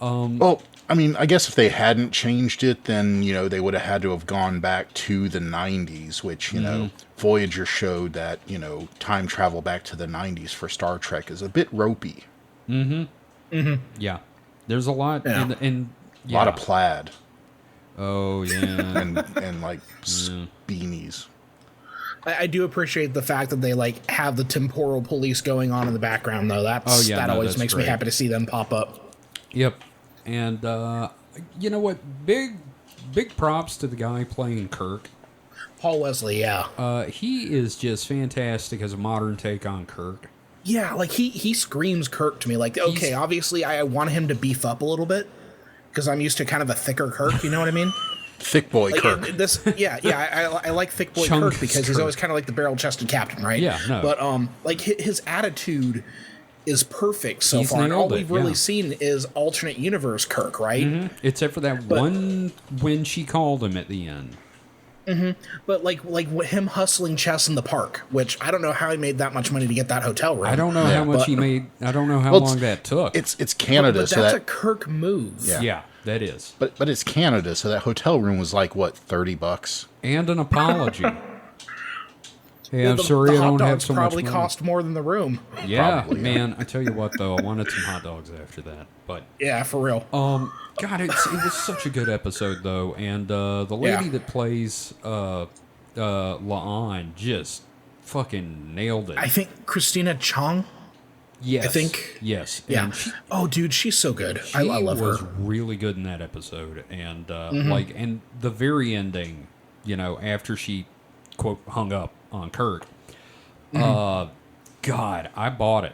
I mean, I guess if they hadn't changed it, then, they would have had to have gone back to the 90s, which, Voyager showed that, time travel back to the 90s for Star Trek is a bit ropey. Yeah. There's a lot. Yeah. And A lot of plaid oh, yeah. and like, beanies. I do appreciate the fact that they like have the temporal police going on in the background, though. That always makes me happy to see them pop up. Yep. And you know what? Big props to the guy playing Kirk. Paul Wesley, yeah. He is just fantastic as a modern take on Kirk. Yeah, like he screams Kirk to me. Like, okay, obviously I want him to beef up a little bit because I'm used to kind of a thicker Kirk. You know what I mean? Thick boy Like, Kirk. I like thick boy Chungus Kirk because he's always kind of like the barrel-chested captain, right? Yeah, no. But like his attitude is perfect so He's far. And all nailed it, we've really yeah. seen is alternate universe Kirk, right? Except for that one when she called him at the end. But like him hustling chess in the park, which I don't know how he made that much money to get that hotel room. I don't know how much he made. I don't know how Well, long that took. It's Canada, But so that's a that Kirk move. yeah, that is. but it's Canada, so that hotel room was like what, $30? And an apology. Hey, I'm The sorry I hot don't have dogs so much probably money. cost more than the room. Yeah, Probably, yeah. man. I tell you what, though, I wanted some hot dogs after that. But Yeah, for real. God, it was such a good episode, though, and the lady Yeah. that plays La'an just fucking nailed it. I think Christina Chong. yes, I think- yes, Yeah. And she Dude, she's so good. I love was her. really good in that episode, and and the very ending, after she quote hung up on Kirk. God, I bought it.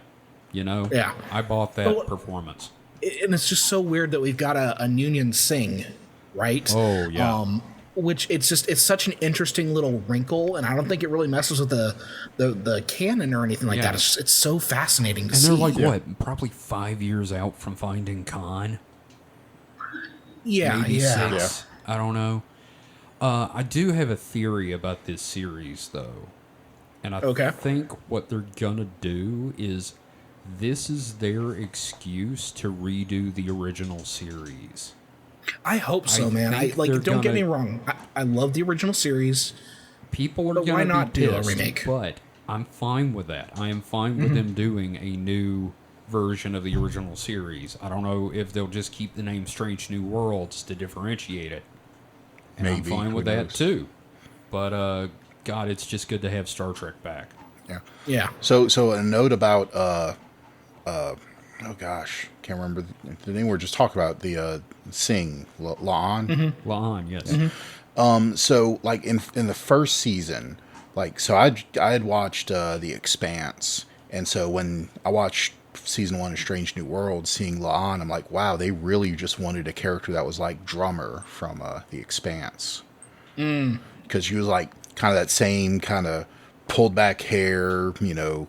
Yeah. I bought that Well, performance. And it's just so weird that we've got a Noonien Singh, right? Oh, yeah. Which it's such an interesting little wrinkle, and I don't think it really messes with the canon or anything like Yeah. that. It's so fascinating to And see. they're like, what, probably 5 years out from finding Khan? Yeah, Maybe yeah. 6. I don't know. I do have a theory about this series, though. And I Okay. think what they're going to do is this is their excuse to redo the original series. I hope so, I man. think they're Don't get gonna- me wrong. I love the original series. People are But going why to be not do a pissed, remake? but I'm fine with that. I am fine with them doing a new version of the original series. I don't know if they'll just keep the name Strange New Worlds to differentiate it. And I'm Maybe, fine who with that knows? too. But God, it's just good to have Star Trek back. Yeah. Yeah. So a note about oh gosh, can't remember the name we were just talking about, the Singh La'an. La'an, yes. So like in the first season, like so I had watched The Expanse, and so when I watched season 1 of Strange New Worlds, seeing La'an, I'm like, wow, they really just wanted a character that was like Drummer from The Expanse, because she was like kind of that same kind of pulled back hair,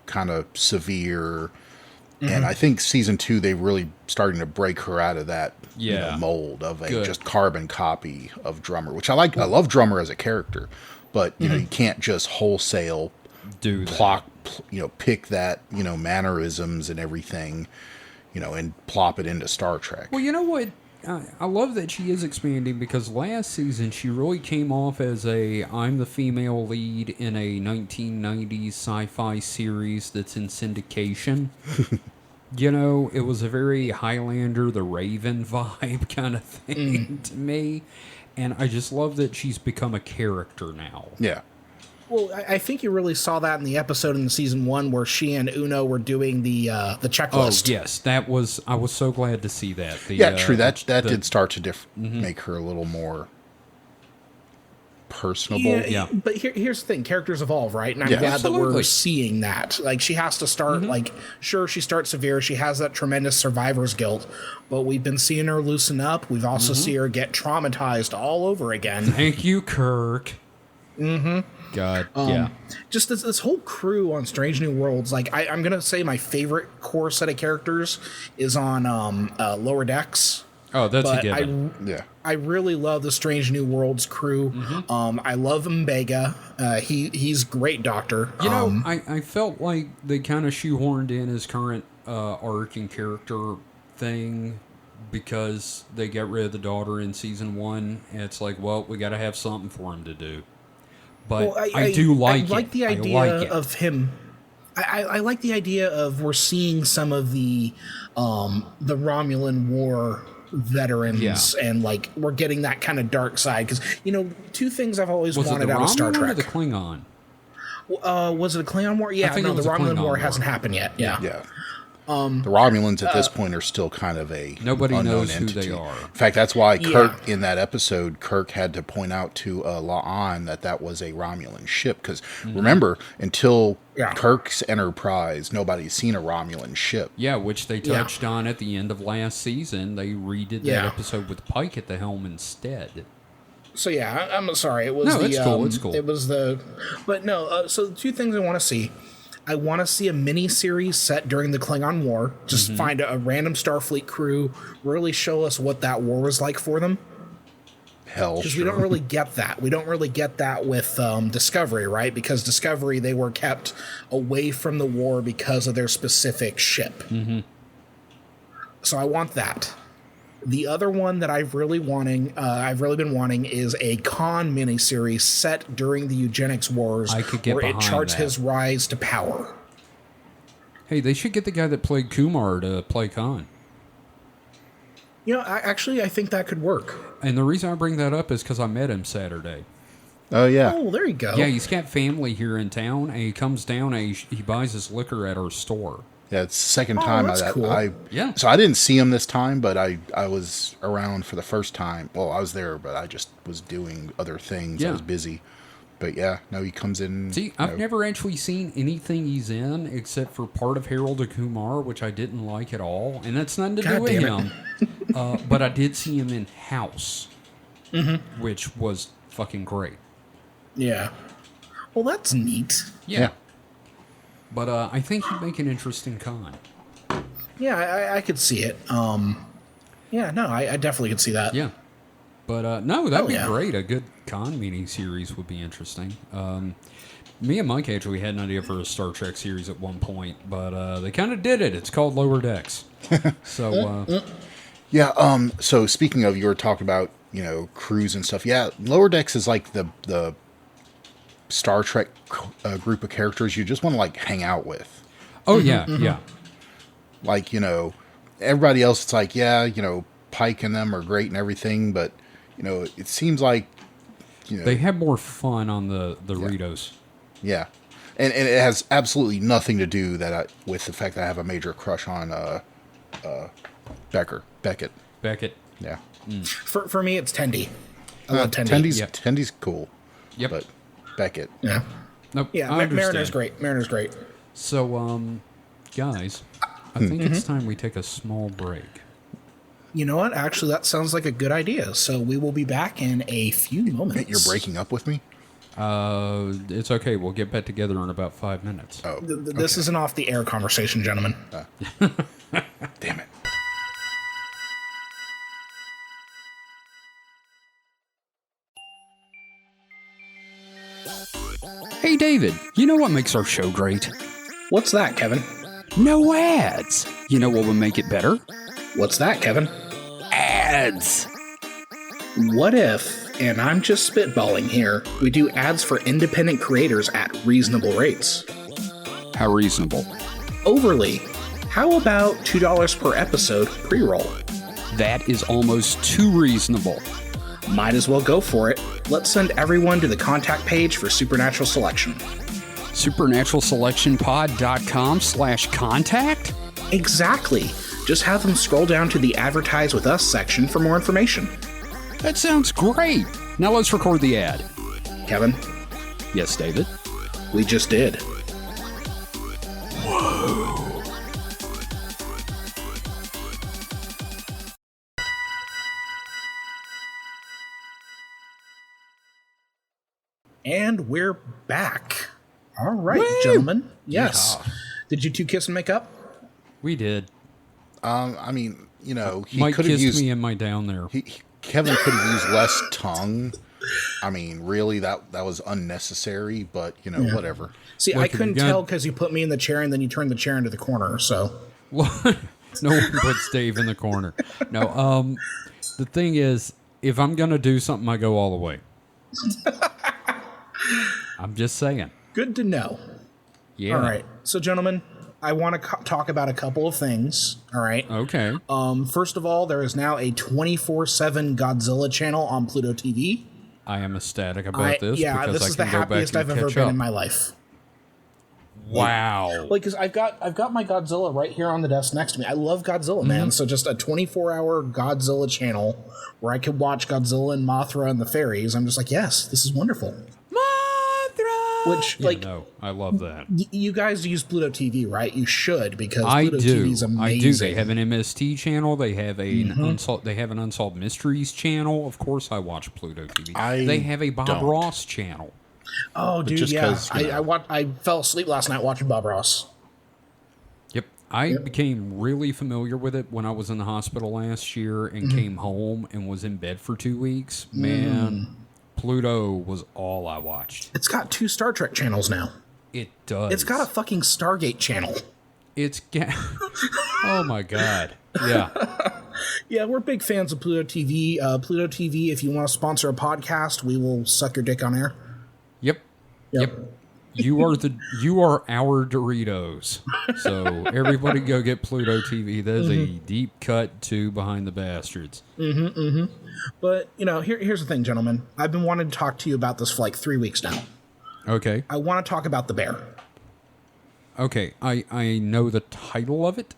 kind of severe. And I think season 2, they really starting to break her out of that Yeah. mold of a Good. just carbon copy of Drummer, which I like. I love Drummer as a character, but you can't just wholesale Do that. pick that mannerisms and everything, and plop it into Star Trek. Well, you know what? I love that she is expanding because last season she really came off as I'm the female lead in a 1990s sci-fi series that's in syndication. It was a very Highlander, the Raven vibe kind of thing to me. And I just love that she's become a character now. Yeah. Well, I think you really saw that in the episode in season 1 where she and Uno were doing the Oh, checklist. yes. I was so glad to see that. True. That did start to make her a little more personable. Yeah. But here's the thing: characters evolve, right? And I'm Yeah. glad that Absolutely. we're seeing that. Like, she has to start. Like, sure, she starts severe. She has that tremendous survivor's guilt, but we've been seeing her loosen up. We've also seen her get traumatized all over again. Thank you, Kirk. God, yeah. Just this whole crew on Strange New Worlds. Like, I'm gonna say my favorite core set of characters is on Lower Decks. Oh, that's a But given. Yeah. I really love the Strange New Worlds crew. I love Mbega. He's great Doctor. I felt like they kind of shoehorned in his current arc and character thing because they got rid of the daughter in season 1, it's like, well, we got to have something for him to do. But I do like it. I like the idea of him. I like the idea of we're seeing some of the Romulan War veterans, and like we're getting that kind of dark side, because two things I've always wanted out of Star Trek. Or the Klingon? Was it a Klingon War? Yeah, no, the Romulan War hasn't happened yet. Yeah. The Romulans at this point are still kind of a nobody unknown knows entity. who they are. In fact, that's why Kirk in that episode, Kirk had to point out to La'an that was a Romulan ship, because remember, until Kirk's Enterprise, nobody's seen a Romulan ship. Yeah, which they touched on at the end of last season. They redid that episode with Pike at the helm instead. So I'm sorry. It was it's cool. It's cool. It was so the two things I want to see. I want to see a mini-series set during the Klingon War. Just find a random Starfleet crew, really show us what that war was like for them. Hell, because we don't really get that. We don't really get that with Discovery, right? Because Discovery, they were kept away from the war because of their specific ship. Mm-hmm. So I want that. The other one that I've really been wanting is a Khan miniseries set during the eugenics wars, where it charts his rise to power. Hey, they should get the guy that played Kumar to play Khan. I think that could work. And the reason I bring that up is because I met him Saturday. Oh, yeah. Oh, there you go. Yeah, he's got family here in town, and he comes down and he buys his liquor at our store. Yeah, it's the second time cool. So I didn't see him this time, but I was around for the first time. Well, I was there, but I just was doing other things. Yeah. I was busy. But he comes in. See, I've never actually seen anything he's in except for part of Harold and Kumar, which I didn't like at all. And that's nothing to do with him. But I did see him in House, which was fucking great. Yeah. Well, that's neat. Yeah. But I think he'd make an interesting Khan. Yeah, I could see it. I definitely could see that. Yeah. But no, that'd be great. A good Khan mini-series would be interesting. Me and Mike actually had an idea for a Star Trek series at one point, but they kind of did it. It's called Lower Decks. So, so speaking of, you were talking about, crews and stuff. Yeah, Lower Decks is like the Star Trek group of characters you just want to like hang out with. Oh yeah. Like, everybody else, it's like, Pike and them are great and everything, but it seems like they have more fun on the Ritos. Yeah, and it has absolutely nothing to do with the fact that I have a major crush on Beckett. Yeah. For me, it's Tendi. I love Tendi. Tendi's cool. Yep. But Beckett. Yeah. Nope. Yeah. Mariner's great. So, guys, I think it's time we take a small break. You know what? Actually, that sounds like a good idea. So we will be back in a few moments. You're breaking up with me? It's okay. We'll get back together in about 5 minutes. Oh, this is an off-the-air conversation, gentlemen. Damn it. Hey, David, you know what makes our show great? What's that, Kevin? No ads. You know what would make it better? What's that, Kevin? Ads. What if, and I'm just spitballing here, we do ads for independent creators at reasonable rates? How reasonable? Overly. How about $2 per episode pre-roll? That is almost too reasonable. Might as well go for it. Let's send everyone to the contact page for Supernatural Selection. SupernaturalSelectionPod.com/contact? Exactly. Just have them scroll down to the Advertise With Us section for more information. That sounds great. Now let's record the ad. Kevin? Yes, David? We just did. Whoa. And we're back. All right, gentlemen. Yes. Yeah. Did you two kiss and make up? We did. I mean, he Mike could have kissed used me in my down there. Kevin could have used less tongue. I mean, really, that was unnecessary, but whatever. See, I couldn't tell because you put me in the chair and then you turned the chair into the corner. So, No one puts Dave in the corner. No, the thing is, if I'm going to do something, I go all the way. I'm just saying. Good to know. Yeah. All right. So, gentlemen, I want to talk about a couple of things. All right. Okay. First of all, there is now a 24/7 Godzilla channel on Pluto TV. I am ecstatic about this. Yeah, because this I is can the go happiest back I've and ever catch been up. in my life. Wow. Like, cause I've got my Godzilla right here on the desk next to me. I love Godzilla, man. So just a 24-hour Godzilla channel where I could watch Godzilla and Mothra and the fairies. I'm just like, yes, this is wonderful. Mothra! Which, Yeah, like, no, I love that. you guys use Pluto TV, right? You should, because I Pluto do. TV is amazing. I do. They have an MST channel. They have an Unsolved Mysteries channel. Of course, I watch Pluto TV. They have a Bob don't. Ross channel. Oh, dude, just yeah. 'cause, you know. I fell asleep last night watching Bob Ross. Yep. I became really familiar with it when I was in the hospital last year and came home and was in bed for 2 weeks. Man, Pluto was all I watched. It's got 2 Star Trek channels now. It does. It's got a fucking Stargate channel. Oh my God. Yeah. Yeah, we're big fans of Pluto TV. Pluto TV, if you want to sponsor a podcast, we will suck your dick on air. Yep. You are our Doritos. So everybody go get Pluto TV. That is a deep cut to Behind the Bastards. But, here's the thing, gentlemen. I've been wanting to talk to you about this for like 3 weeks now. Okay. I want to talk about the bear. Okay. I know the title of it,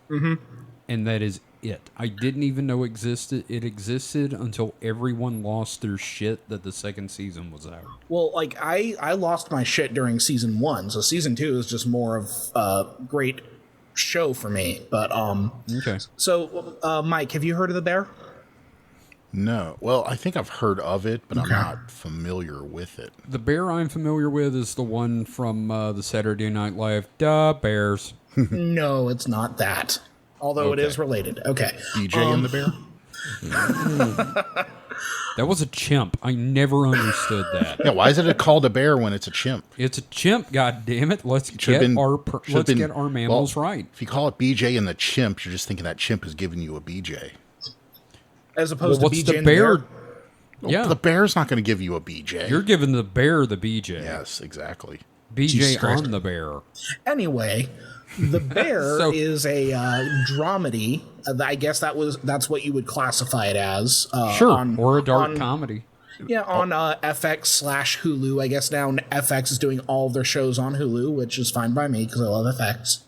and that is it. I didn't even know it existed until everyone lost their shit that the second season was out. Well, like, I lost my shit during season 1, so season 2 is just more of a great show for me. But, Okay. So, Mike, have you heard of the bear? No. Well, I think I've heard of it, but I'm not familiar with it. The bear I'm familiar with is the one from the Saturday Night Live. Duh, Bears. No, it's not that. Although it is related. Okay. BJ and the bear? That was a chimp. I never understood that. Yeah, why is it called a bear when it's a chimp? It's a chimp, goddammit. Let's get our mammals right. If you call it BJ and the chimp, you're just thinking that chimp is giving you a BJ. As opposed What's to BJ the and bear? the bear. Yeah. The bear's not going to give you a BJ. You're giving the bear the BJ. Yes, exactly. BJ on the bear. Anyway, the bear So- is a dramedy. I guess that's what you would classify it as. Sure. Or a dark comedy. Yeah, on FX/Hulu. I guess now FX is doing all of their shows on Hulu, which is fine by me because I love FX.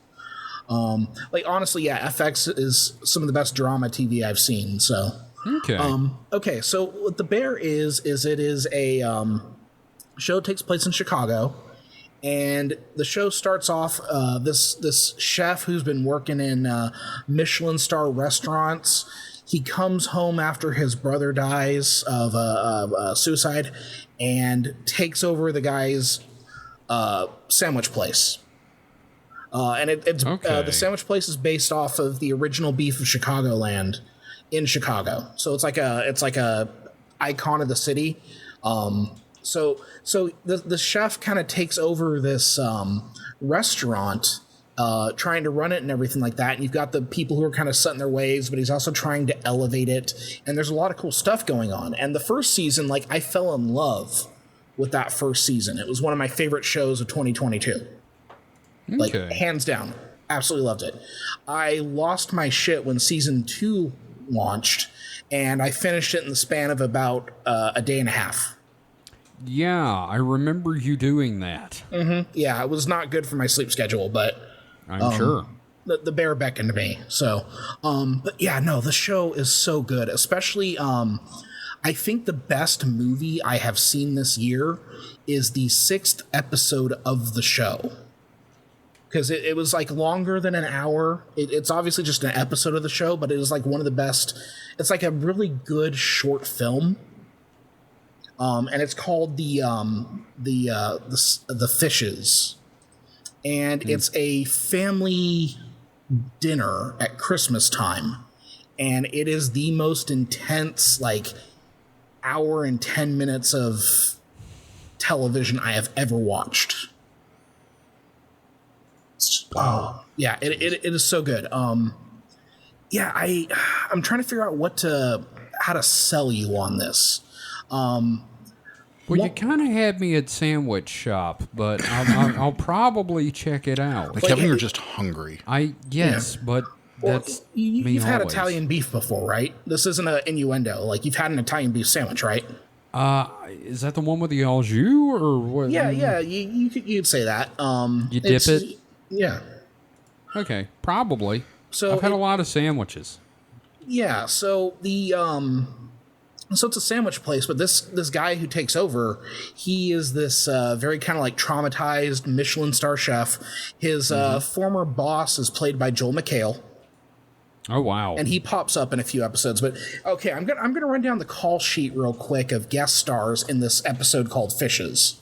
Honestly, yeah, FX is some of the best drama TV I've seen. So, Okay. okay, so what the bear is it is a show that takes place in Chicago, and the show starts off this chef who's been working in Michelin star restaurants. He comes home after his brother dies of suicide, and takes over the guy's sandwich place. And it's the sandwich place is based off of the original beef of Chicagoland in Chicago. So it's like a icon of the city. So the chef kind of takes over this restaurant, trying to run it and everything like that. And you've got the people who are kind of set in their ways, but he's also trying to elevate it. And there's a lot of cool stuff going on. And the first season, like, I fell in love with that first season. It was one of my favorite shows of 2022. Like, hands down. Absolutely loved it. I lost my shit when season 2 launched, and I finished it in the span of about a day and a half. Yeah, I remember you doing that. Yeah, it was not good for my sleep schedule, but I'm sure. the bear beckoned to me. So, but yeah, no, the show is so good. Especially, I think the best movie I have seen this year is the 6th episode of the show. Because it was like longer than an hour. It's obviously just an episode of the show, but it is like one of the best. It's like a really good short film, and it's called the Fishes, and it's a family dinner at Christmas time, and it is the most intense like hour and 10 minutes of television I have ever watched. Wow. Yeah, it is so good. Yeah, I'm trying to figure out how to sell you on this. Well, you kind of had me at Sandwich Shop, but I'll probably check it out. Like, Kevin, you're just hungry. But that's me you've had always. Italian beef before, right? This isn't an innuendo. Like, you've had an Italian beef sandwich, right? Is that the one with the au jus or what? Yeah, you'd say that. You dip it? Yeah. Okay, probably. So I've had a lot of sandwiches. Yeah, so so it's a sandwich place, but this guy who takes over, he is this very kind of like traumatized Michelin star chef. His former boss is played by Joel McHale. Oh wow! And he pops up in a few episodes. But okay, I'm gonna run down the call sheet real quick of guest stars in this episode called Fishes.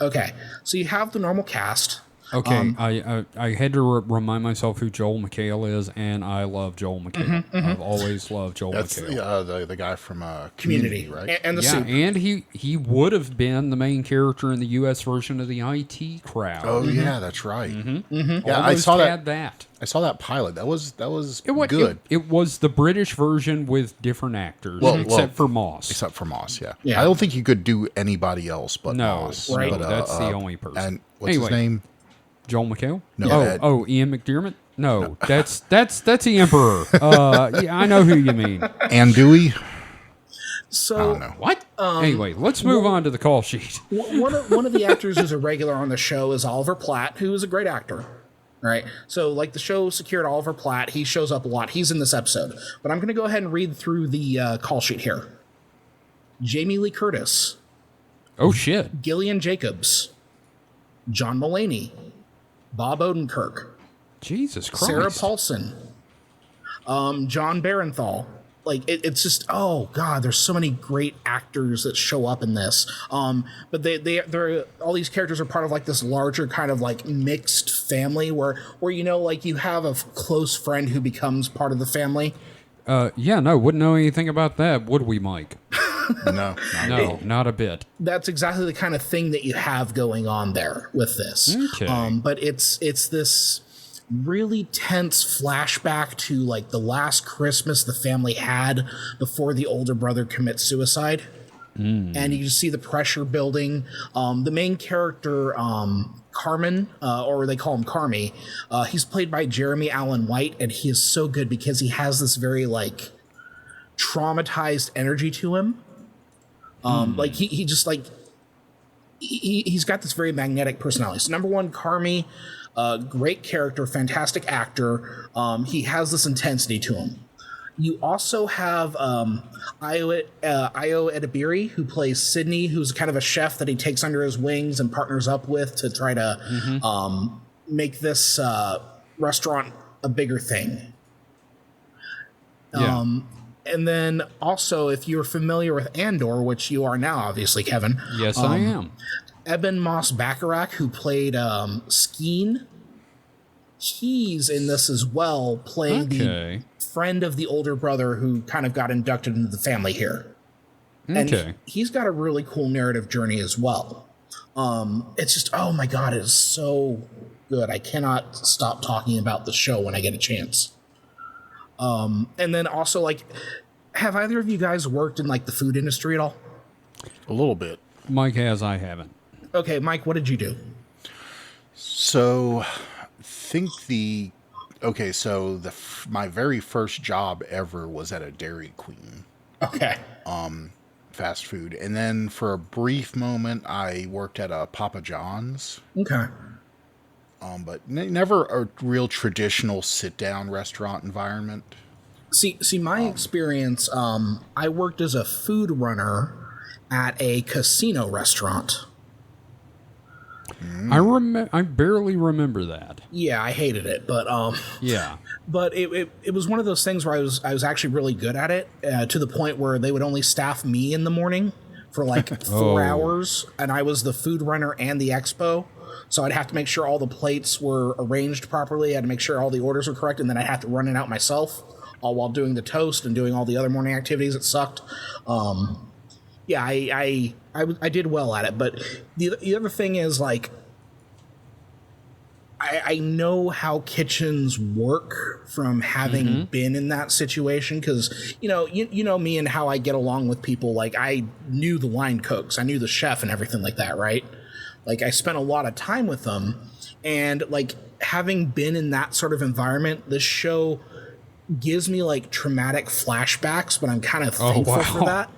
Okay, so you have the normal cast. Okay, I had to remind myself who Joel McHale is, and I love Joel McHale. I've always loved Joel McHale. That's the guy from Community, right? And the Yeah, soup. and he would have been the main character in the U.S. version of the IT Crowd. Oh yeah, that's right. Yeah, I saw had that. I saw that pilot. That was good. It was the British version with different actors, except for Moss. Except for Moss, yeah. I don't think you could do anybody else but Moss. Right. But, That's the only person. And what's his name? Joel McHale? No. Ian McDiarmid? No, that's the Emperor. Yeah, I know who you mean. And Dewey? So I don't know. What? Anyway, let's move on to the call sheet. one of the actors who's a regular on the show is Oliver Platt, who is a great actor. Right. So like the show secured Oliver Platt. He shows up a lot. He's in this episode. But I'm going to go ahead and read through the call sheet here. Jamie Lee Curtis. Oh, shit. Gillian Jacobs. John Mulaney. Bob Odenkirk. Jesus Christ. Sarah Paulson. John Barenthal. Like it's just, oh god, there's so many great actors that show up in this. But they're all these characters are part of like this larger kind of like mixed family where you know, like you have a close friend who becomes part of the family. Wouldn't know anything about that, would we, Mike? No, not a bit. That's exactly the kind of thing that you have going on there with this. Okay. But it's this really tense flashback to like the last Christmas the family had before the older brother commits suicide. And you just see the pressure building. The main character, Carmen, or they call him Carmy, he's played by Jeremy Allen White, and he is so good because he has this very like traumatized energy to him. Like he just like he's got this very magnetic personality. So number one, Carmy, great character, fantastic actor. He has this intensity to him. You also have Ayo Edebiri, who plays Sydney, who's kind of a chef that he takes under his wings and partners up with to try to make this restaurant a bigger thing. Yeah. And then also, if you're familiar with Andor, which you are now, obviously, Kevin. Yes, I am. Eben Moss Bacharach, who played Skeen, he's in this as well, playing the friend of the older brother who kind of got inducted into the family here. And he's got a really cool narrative journey as well. It's just, oh my God, it is so good. I cannot stop talking about the show when I get a chance. And then also, like, have either of you guys worked in like the food industry at all? A little bit. Mike has, I haven't. Okay, Mike, what did you do? So, my very first job ever was at a Dairy Queen. Okay. Fast food. And then for a brief moment, I worked at a Papa John's. Okay. But never a real traditional sit-down restaurant environment. See, my experience, I worked as a food runner at a casino restaurant. I barely remember that. Yeah, I hated it, but yeah. But it was one of those things where I was actually really good at it, to the point where they would only staff me in the morning for like 4 hours, and I was the food runner and the expo. So I'd have to make sure all the plates were arranged properly. I had to make sure all the orders were correct, and then I'd have to run it out myself, all while doing the toast and doing all the other morning activities. It sucked. Yeah, I did well at it, but the other thing is, like, I know how kitchens work from having been in that situation, because you know me and how I get along with people. Like, I knew the line cooks, I knew the chef and everything like that, right? Like, I spent a lot of time with them, and like, having been in that sort of environment, this show gives me like traumatic flashbacks, but I'm kind of thankful for that.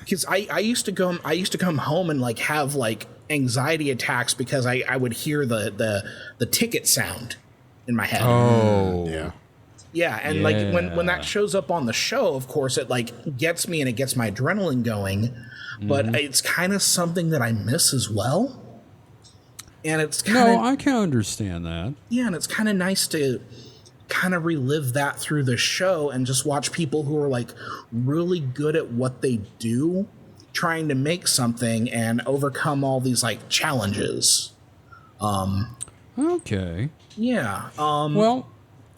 Because I used to come home and like have like anxiety attacks because I would hear the ticket sound in my head. Yeah, and like when that shows up on the show, of course it like gets me and it gets my adrenaline going, but it's kind of something that I miss as well. And it's kind of, I can understand that. Yeah, and it's kind of nice to kind of relive that through the show and just watch people who are like really good at what they do trying to make something and overcome all these like challenges. Okay. Yeah. Well,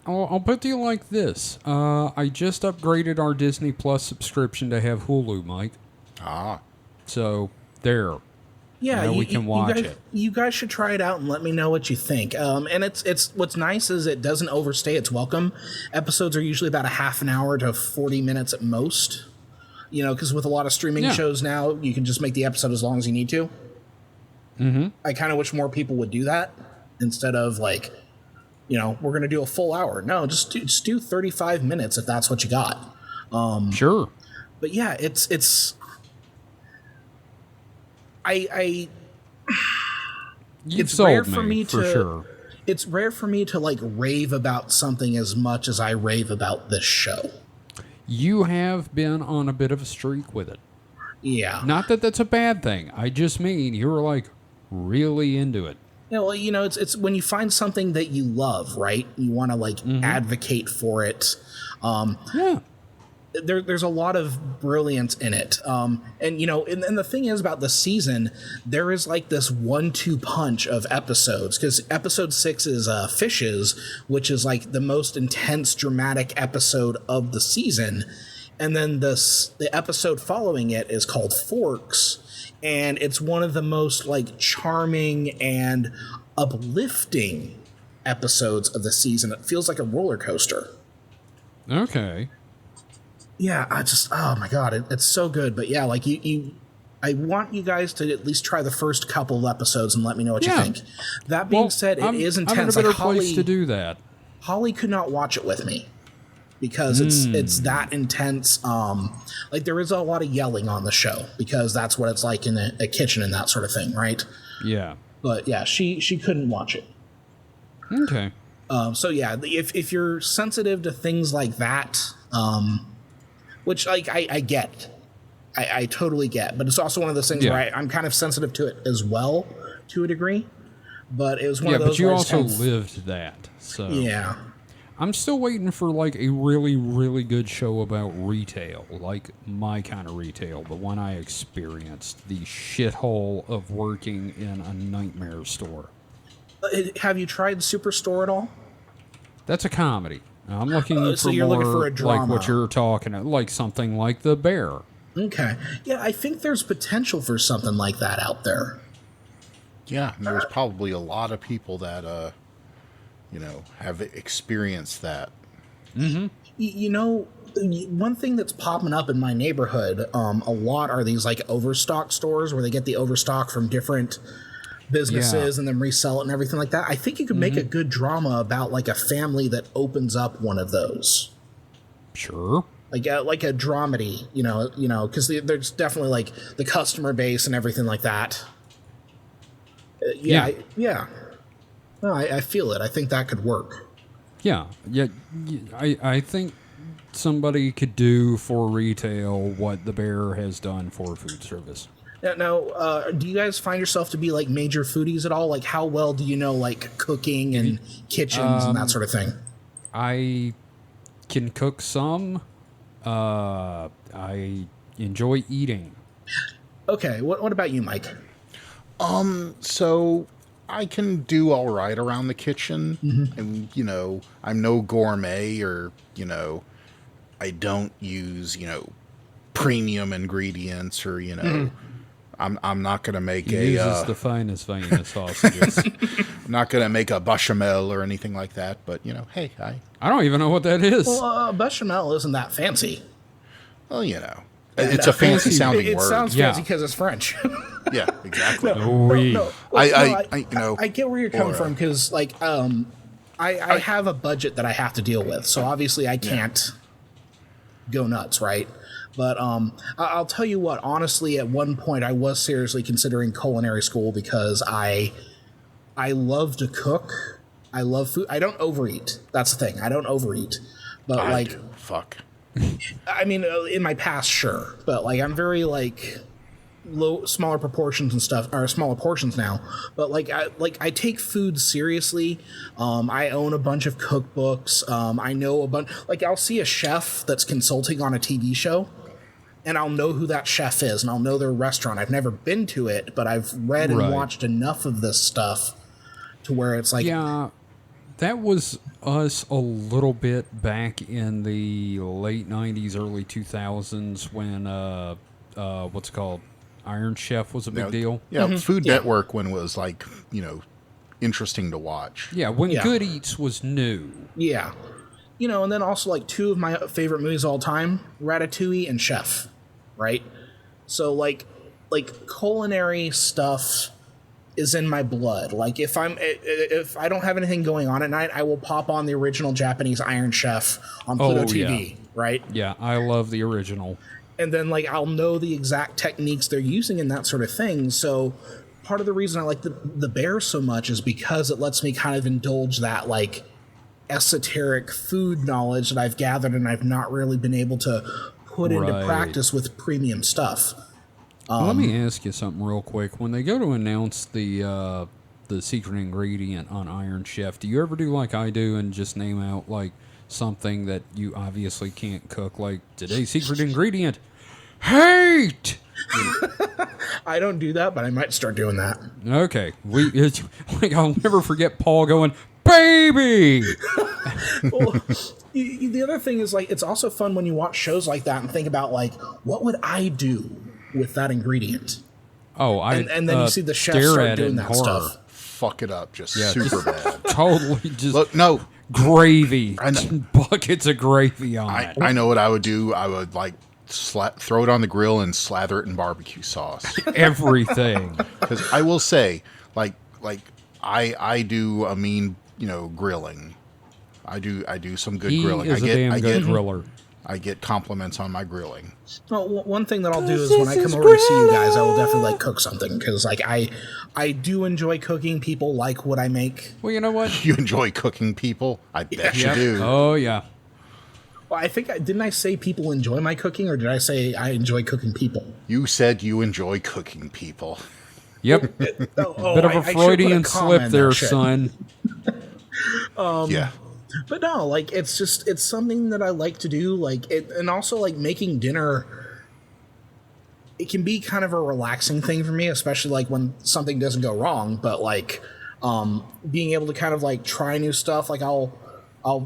I'll put to you like this. I just upgraded our Disney Plus subscription to have Hulu, Mike. So there. Yeah, now we can watch it. You guys should try it out and let me know what you think. And it's what's nice is it doesn't overstay its welcome. Episodes are usually about a half an hour to 40 minutes at most. You know, because with a lot of streaming shows now, you can just make the episode as long as you need to. I kind of wish more people would do that instead of like, we're going to do a full hour. No, just do 35 minutes if that's what you got. Sure. But yeah, it's rare for me to sure. It's rare for me to like rave about something as much as I rave about this show. You have been on a bit of a streak with it. Yeah. Not that that's a bad thing. I just mean you were like really into it. Yeah, well, it's when you find something that you love, right? You want to like advocate for it. Yeah. There's a lot of brilliance in it. And the thing is about the season, there is like this 1-2 punch of episodes, because episode 6 is Fishes, which is like the most intense dramatic episode of the season. And then the episode following it is called Forks, and it's one of the most like charming and uplifting episodes of the season. It feels like a roller coaster. Okay. Yeah, oh my god, it's so good. But yeah, like I want you guys to at least try the first couple of episodes and let me know what you think. That being said, it is intense. I'm in a better place to do that. Holly could not watch it with me because it's that intense. Like there is a lot of yelling on the show because that's what it's like in a kitchen and that sort of thing, right? Yeah. But yeah, she couldn't watch it. Okay. So yeah, if you're sensitive to things like that, which like I get, I totally get, but it's also one of those things where I'm kind of sensitive to it as well, to a degree. But it was one of those. But you also lived that, so yeah. I'm still waiting for like a really, really good show about retail, like my kind of retail, the one I experienced, the shithole of working in a nightmare store. Have you tried Superstore at all? That's a comedy. I'm looking so for you're more looking for a drama. like what you're talking about, like something like The Bear. Okay. Yeah, I think there's potential for something like that out there. Yeah, and there's probably a lot of people that, have experienced that. Mm-hmm. One thing that's popping up in my neighborhood a lot are these like overstock stores where they get the overstock from different businesses and then resell it and everything like that. I think you could make a good drama about like a family that opens up one of those. Sure. Like a dramedy, because there's definitely like the customer base and everything like that. Yeah. No, I feel it. I think that could work. Yeah. I think somebody could do for retail what The Bear has done for food service. Now, do you guys find yourself to be like major foodies at all? Like, how well do you know like cooking and kitchens and that sort of thing? I can cook some. I enjoy eating. Okay, what about you, Mike? So I can do all right around the kitchen, and I'm no gourmet, or I don't use premium ingredients, or I'm not gonna make He a uses the finest vein of sausages. I'm not gonna make a bechamel or anything like that. But hey, I don't even know what that is. Well, bechamel isn't that fancy. well, it's a fancy sounding It word. sounds Yeah. fancy because it's French. Yeah, exactly. Oui. I get where you're coming from because, like, I have a budget that I have to deal with, so obviously I can't go nuts, right? But I'll tell you what. Honestly, at one point, I was seriously considering culinary school because I love to cook. I love food. I don't overeat. That's the thing. I don't overeat. But I like, do. Fuck. I mean, in my past, sure, but like, I'm very like smaller proportions and stuff, or smaller portions now. But I take food seriously. I own a bunch of cookbooks. I know a bunch. Like, I'll see a chef that's consulting on a TV show, and I'll know who that chef is, and I'll know their restaurant. I've never been to it, but I've read and watched enough of this stuff to where it's like, Yeah, that was us a little bit back in the late 90s, early 2000s when, what's it called? Iron Chef was a big deal. Yeah, Food Network when it was like, interesting to watch. Yeah, when Good Eats was new. yeah. And then also like two of my favorite movies of all time, Ratatouille and Chef, right? So like culinary stuff is in my blood. Like if I don't have anything going on at night, I will pop on the original Japanese Iron Chef on Pluto TV, right? Yeah, I love the original. And then like I'll know the exact techniques they're using and that sort of thing. So part of the reason I like the Bear so much is because it lets me kind of indulge that like esoteric food knowledge that I've gathered and I've not really been able to put into practice with premium stuff. Let me ask you something real quick. When they go to announce the secret ingredient on Iron Chef, do you ever do like I do and just name out like something that you obviously can't cook, like today's secret ingredient? Hate! I don't do that, but I might start doing that. Okay. I'll never forget Paul going, baby! Well, the other thing is, like, it's also fun when you watch shows like that and think about, like, what would I do with that ingredient? Oh, and then you see the chef start doing that stuff. Fuck it up just super bad. Totally just Look, no. Gravy. Buckets of gravy on it. I know what I would do. I would, like, throw it on the grill and slather it in barbecue sauce. Everything. Because I will say, like I do a mean, grilling. I do some good grilling. He is a damn good griller. I get compliments on my grilling. Well, one thing that I'll do is when I come over to see you guys, I will definitely like cook something because like I do enjoy cooking. People like what I make. Well, you know what? You enjoy cooking people? I bet you do. Oh, yeah. Well, I think didn't I say people enjoy my cooking, or did I say I enjoy cooking people? You said you enjoy cooking people. Yep. Bit of a Freudian slip there, son. Yeah. But no, like it's something that I like to do, like it, and also like making dinner. It can be kind of a relaxing thing for me, especially like when something doesn't go wrong. But like, being able to kind of like try new stuff. Like I'll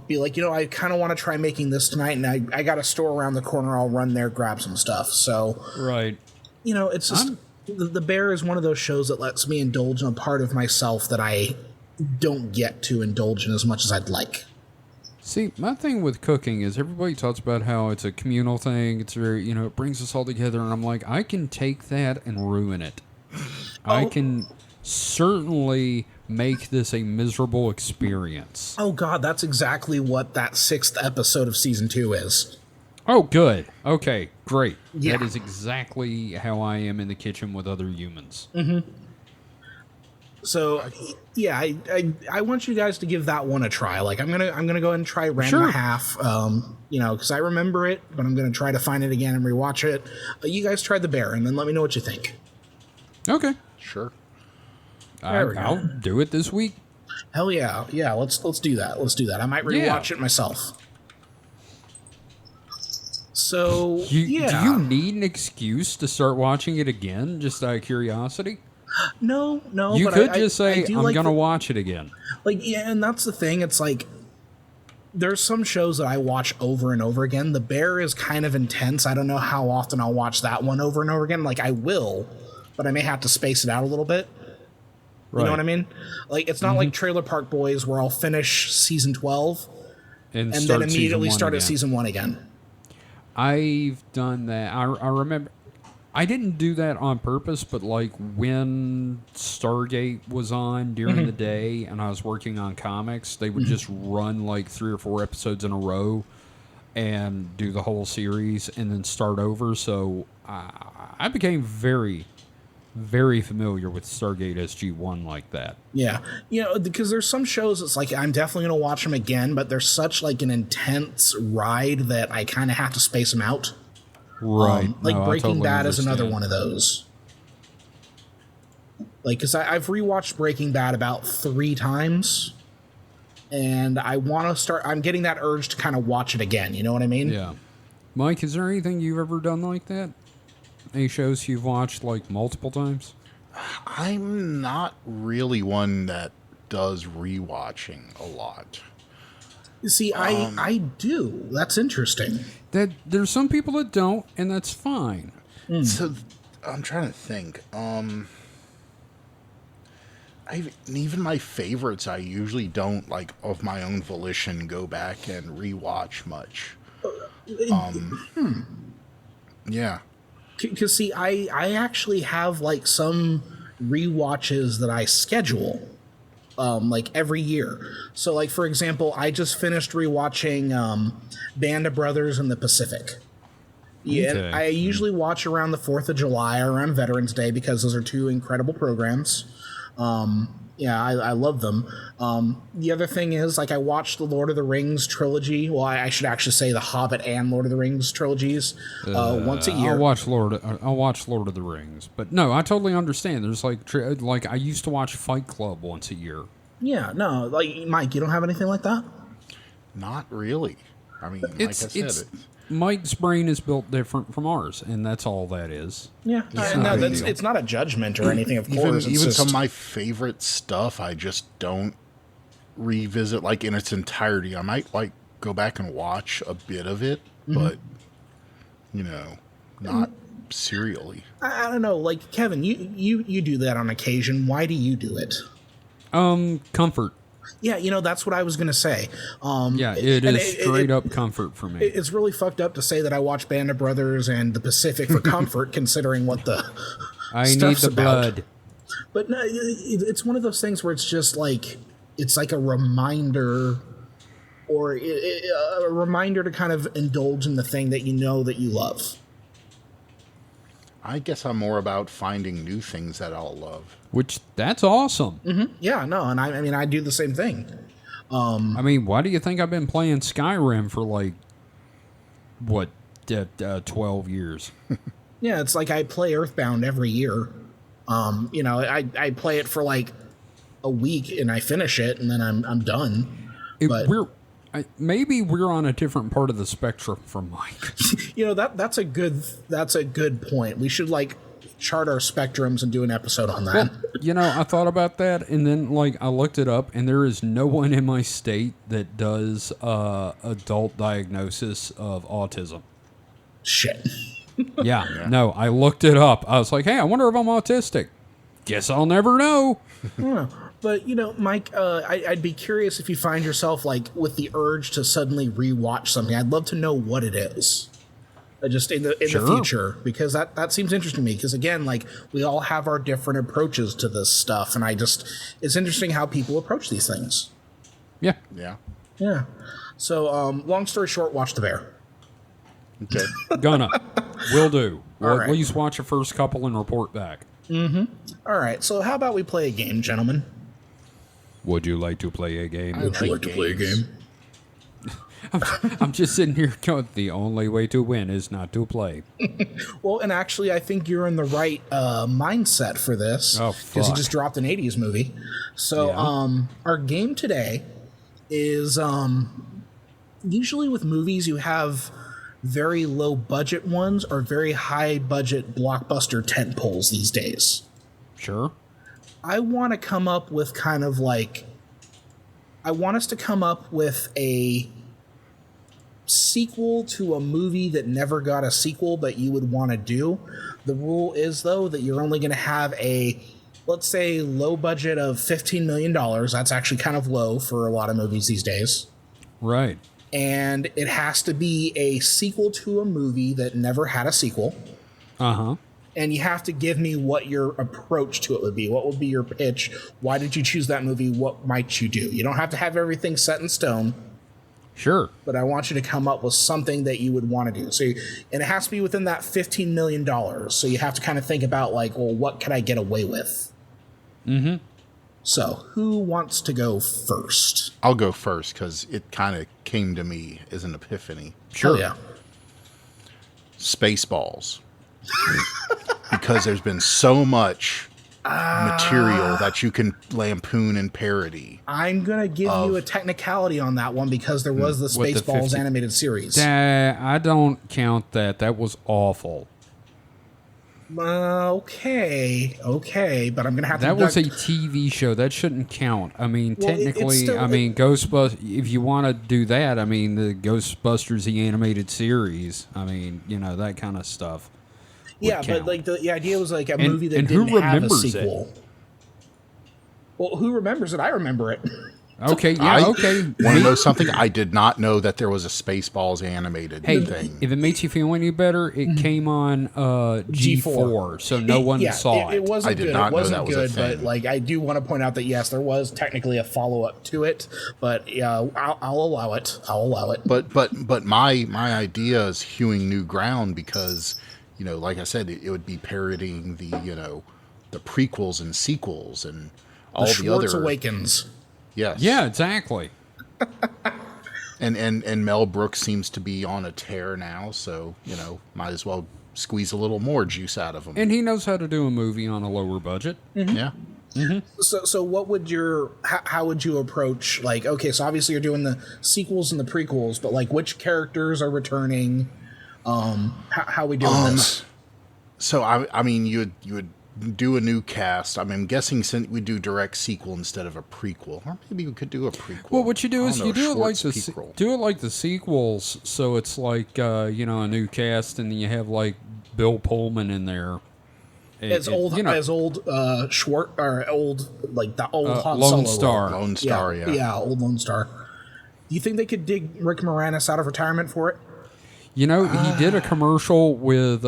be like, I kind of want to try making this tonight, and I got a store around the corner. I'll run there, grab some stuff. So right, it's just the Bear is one of those shows that lets me indulge in a part of myself that I don't get to indulge in as much as I'd like. See, my thing with cooking is everybody talks about how it's a communal thing. It's very, it brings us all together. And I'm like, I can take that and ruin it. I can certainly make this a miserable experience. Oh, God, that's exactly what that 6th episode of Season 2 is. Oh, good. Okay, great. Yeah. That is exactly how I am in the kitchen with other humans. Mm-hmm. So, yeah, I want you guys to give that one a try. Like, I'm gonna go ahead and try Ranma Half, because I remember it, but I'm gonna try to find it again and rewatch it. You guys try the Bear, and then let me know what you think. Okay, sure. I'll do it this week. Hell yeah, Let's do that. Let's do that. I might rewatch it myself. So, do you need an excuse to start watching it again, just out of curiosity? No. You but could just say, I'm like going to watch it again. Like, yeah, and that's the thing. It's like, there's some shows that I watch over and over again. The Bear is kind of intense. I don't know how often I'll watch that one over and over again. Like, I will, but I may have to space it out a little bit. You know what I mean? Like, it's not like Trailer Park Boys where I'll finish season 12 and then immediately start at season 1 again. I've done that. I remember. I didn't do that on purpose, but like when Stargate was on during the day and I was working on comics, they would just run like 3 or 4 episodes in a row and do the whole series and then start over. So I became very, very familiar with Stargate SG-1 like that. Yeah. You know, because there's some shows it's like I'm definitely going to watch them again, but they're such like an intense ride that I kind of have to space them out. Right. Like No, Breaking totally Bad is another understand. one of those. Like, because I've rewatched Breaking Bad about 3 times, and I want to start. I'm getting that urge to kind of watch it again. You know what I mean? Yeah. Mike, is there anything you've ever done like that? Any shows you've watched like multiple times? I'm not really one that does rewatching a lot. See, I do. That's interesting. That there's some people that don't, and that's fine. So I'm trying to think. Even my favorites, I usually don't like of my own volition go back and rewatch much. Yeah. Because see, I actually have like some rewatches that I schedule, like every year. So, like for example, I just finished rewatching Band of Brothers in the Pacific. Yeah, Okay. and I usually watch around the 4th of July or around Veterans Day because those are 2 incredible programs. Yeah, I love them. The other thing is, like, I watched the Lord of the Rings trilogy. Well, I should actually say the Hobbit and Lord of the Rings trilogies once a year. I'll watch Lord of the Rings, but no, I totally understand. There's like I used to watch Fight Club once a year. Yeah, no, like, Mike, you don't have anything like that? Not really. I mean, like I said, Mike's brain is built different from ours, and that's all that is. Yeah, no, it's not a judgment or anything, of course. even some of my favorite stuff, I just don't revisit like in its entirety. I might like go back and watch a bit of it, but you know, not serially. I don't know, like, Kevin, you do that on occasion. Why do you do it? Comfort. Yeah, you know, that's what I was going to say. Yeah, it is straight up comfort for me. It's really fucked up to say that I watch Band of Brothers and The Pacific for comfort, considering what the I stuff's need the about. blood. But no, it's one of those things where it's just like, it's like a reminder, or a reminder to kind of indulge in the thing that you know that you love. I guess I'm more about finding new things that I'll love. Which, that's awesome. Yeah, no, and I mean, I do the same thing. I mean, why do you think I've been playing Skyrim for like, 12 years? Yeah, it's like I play Earthbound every year. You know, I play it for like a week and I finish it and then I'm done. But Maybe we're on a different part of the spectrum from Mike. you know, that's a good point. We should like chart our spectrums and do an episode on that. Well, you know, I thought about that, and then like I looked it up, and there is no one in my state that does adult diagnosis of autism. Shit. Yeah, no, I looked it up. I was like, hey, I wonder if I'm autistic. Guess I'll never know. Yeah. But, you know, Mike, I'd be curious if you find yourself, like, with the urge to suddenly rewatch something. I'd love to know what it is. Just in the future. Because that seems interesting to me. Because, again, like, we all have our different approaches to this stuff. And it's interesting how people approach these things. Yeah. Yeah. Yeah. So, long story short, watch The Bear. Okay. Gonna. Will do. We'll All right. at least watch the first couple and report back. All right. So, how about we play a game, gentlemen? Would you like to play a game? Would you like to play a game? I'm just sitting here going, the only way to win is not to play. Well, and actually, I think you're in the right mindset for this. Oh, because he fuck. just dropped an 80s movie. So, Yeah. Our game today is usually with movies, you have very low budget ones or very high budget blockbuster tent poles these days. Sure. I want to come up with kind of like, I want us to come up with a sequel to a movie that never got a sequel but you would want to do. The rule is, though, that you're only going to have a, let's say, low budget of $15 million. That's actually kind of low for a lot of movies these days. Right. And it has to be a sequel to a movie that never had a sequel. Uh-huh. And you have to give me what your approach to it would be. What would be your pitch? Why did you choose that movie? What might you do? You don't have to have everything set in stone. Sure. But I want you to come up with something that you would want to do. And it has to be within that $15 million. So you have to kind of think about, like, well, what can I get away with? Mm-hmm. So who wants to go first? I'll go first because it kind of came to me as an epiphany. Sure. Oh, yeah. Spaceballs. Because there's been so much material that you can lampoon and parody. I'm going to give you a technicality on that one because there was the What, the Spaceballs 50 animated series. I don't count that. That was awful. Okay, but I'm going to have to... That was a TV show. That shouldn't count. I mean, Well, technically, it's still- Ghostbusters, if you want to do that, I mean, the Ghostbusters, the animated series, I mean, that kind of stuff. Yeah, count. but like the idea was like a movie that and who didn't have a remembers sequel. Well, who remembers it? I remember it. Okay, yeah, okay. Want to know something? I did not know that there was a Spaceballs animated Hey, thing. if it makes you feel any better, it came on G4, so no one saw it. It wasn't I did good. not It know wasn't that was a good, but thing. like I do want to point out that yes, there was technically a follow up to it, but yeah, I'll allow it. I'll allow it. But my idea is hewing new ground because, like I said, it would be parodying the the prequels and sequels and all the Schwartz other Awakens. Yes. Yeah, exactly. And Mel Brooks seems to be on a tear now, so might as well squeeze a little more juice out of him. And he knows how to do a movie on a lower budget. Yeah. So what would how would you approach, like, okay, so obviously you're doing the sequels and the prequels, but like which characters are returning? How we doing this? So I mean you would do a new cast. I'm guessing since we do direct sequel instead of a prequel, or maybe we could do a prequel. Well, what you do is you do it like Schwartz-Peakrell. the sequels, so it's like a new cast, and then you have like Bill Pullman in there. As old Schwartz or old like the old Han Lone Solo Star. role. Lone Star, yeah. Old Lone Star. Do you think they could dig Rick Moranis out of retirement for it? He did a commercial with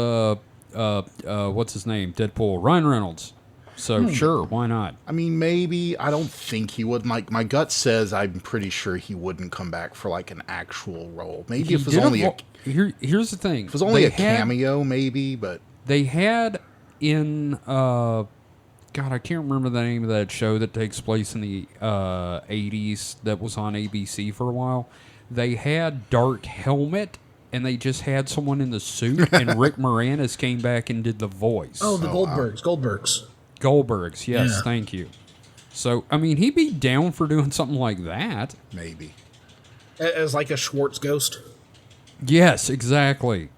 what's his name? Deadpool, Ryan Reynolds. So sure, why not? I mean, maybe. I don't think he would. My gut says I'm pretty sure he wouldn't come back for like an actual role. Maybe if it was only here's the thing. if it was only a cameo, maybe. But they had in God, I can't remember the name of that show that takes place in the 80s that was on ABC for a while. They had Dark Helmet, and they just had someone in the suit, and Rick Moranis came back and did the voice. Oh, the Goldbergs. Goldbergs, yes, Yeah. thank you. So, I mean, he'd be down for doing something like that. maybe. As like a Schwartz ghost. Yes, exactly.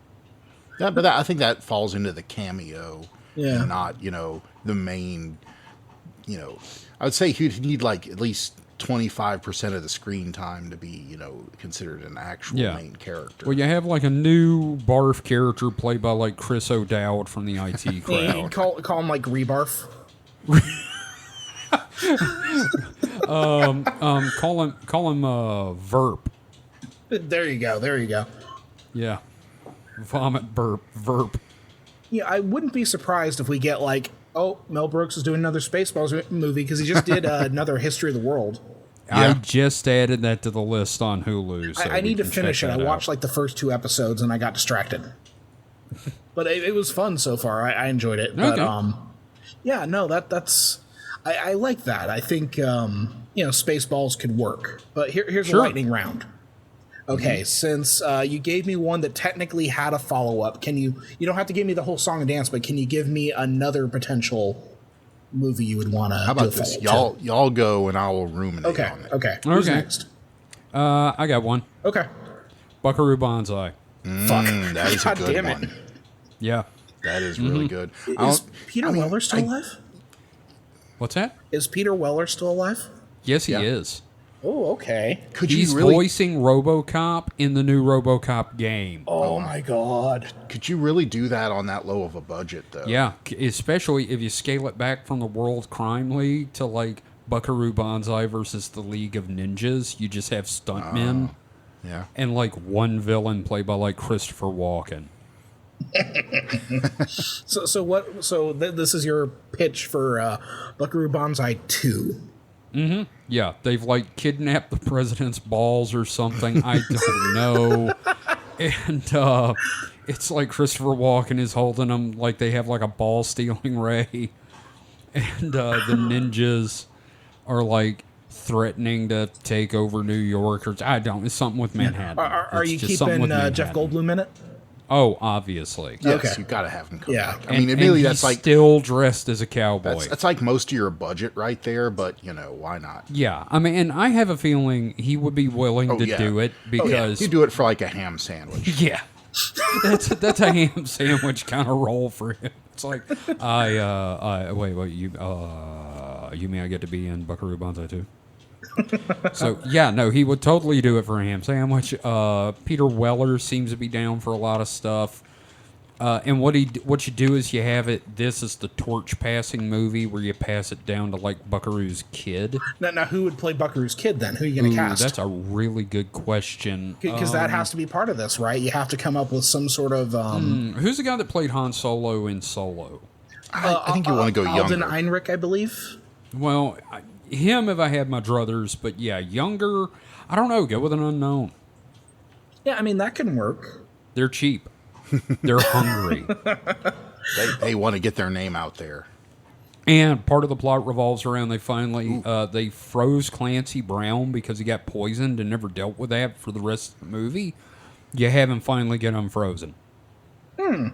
Yeah, but I think that falls into the cameo, Yeah. and not the main. I would say he'd need like at least 25% of the screen time to be considered an actual main character. Well, you have like a new barf character played by like Chris O'Dowd from the IT crowd. Call him like Rebarf. Call him Verp. There you go. Yeah. Vomit burp verp. Yeah, I wouldn't be surprised if we get like, oh, Mel Brooks is doing another Spaceballs movie because he just did another History of the World. I just added that to the list on Hulu. So I need to finish it. I watched out. like the first 2 episodes and I got distracted. But it was fun so far. I enjoyed it. Okay. But yeah, no, that's I like that. I think Spaceballs could work. But here's a lightning round. Okay, since you gave me one that technically had a follow-up, you don't have to give me the whole song and dance, but can you give me another potential movie you would want to How about this? Y'all go and I will ruminate on it. Okay. Who's next? I got one. Okay. Buckaroo Banzai. Fuck. That is God a good damn it. one. Yeah. That is really good. Is Peter Weller still alive? What's that? Is Peter Weller still alive? Yes, he Yeah. is. Oh, okay. Could He's you really? voicing RoboCop in the new RoboCop game. Oh my god. Could you really do that on that low of a budget, though? Yeah, especially if you scale it back from the World Crime League to like Buckaroo Banzai versus the League of Ninjas. You just have stuntmen Yeah. and like one villain played by like Christopher Walken. This is your pitch for Buckaroo Banzai 2. Yeah, they've like kidnapped the president's balls or something. I don't know. And it's like Christopher Walken is holding them like they have like a ball stealing ray. And the ninjas are like threatening to take over New York. Or I don't. It's something with Manhattan. Are It's you just something keeping with Jeff Manhattan. Goldblum in it? Oh, obviously. Yes, Okay. you've got to have him come Yeah. back. I mean, admittedly, and that's he's like still dressed as a cowboy. that's like most of your budget right there. But why not? Yeah, I mean, and I have a feeling he would be willing to yeah. do it because You do it for like a ham sandwich. yeah, that's a ham sandwich kind of role for him. It's like wait, you mean I get to be in Buckaroo Banzai too? So yeah, no, he would totally do it for a ham sandwich. Peter Weller seems to be down for a lot of stuff. And what you do is you have it. This is the torch passing movie where you pass it down to like Buckaroo's kid. Now, who would play Buckaroo's kid then? Who are you going to cast? That's a really good question. Because that has to be part of this, right? You have to come up with some sort of. Who's the guy that played Han Solo in Solo? I think you want to go Alden younger. Ehrenreich, I believe. Well, him if I had my druthers, but yeah, younger. I don't know. Go with an unknown. Yeah, I mean that can work. They're cheap. They're hungry. They want to get their name out there. And part of the plot revolves around they finally they froze Clancy Brown because he got poisoned and never dealt with that for the rest of the movie. You have him finally get unfrozen. And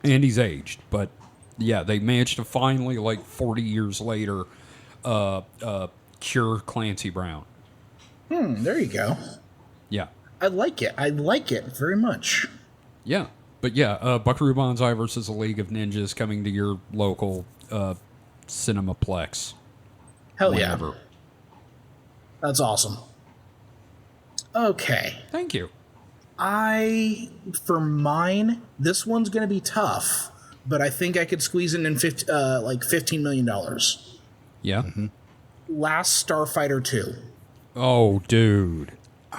he's aged, but yeah, they managed to finally, like 40 years later, cure Clancy Brown. There you go. Yeah. I like it. I like it very much. Yeah. But yeah, Buckaroo Banzai versus a League of Ninjas coming to your local Cinemaplex. Hell whenever. yeah. That's awesome. Okay. Thank you. For mine, this one's going to be tough, but I think I could squeeze it in $15 million. Yeah. Last Starfighter 2. Oh, dude.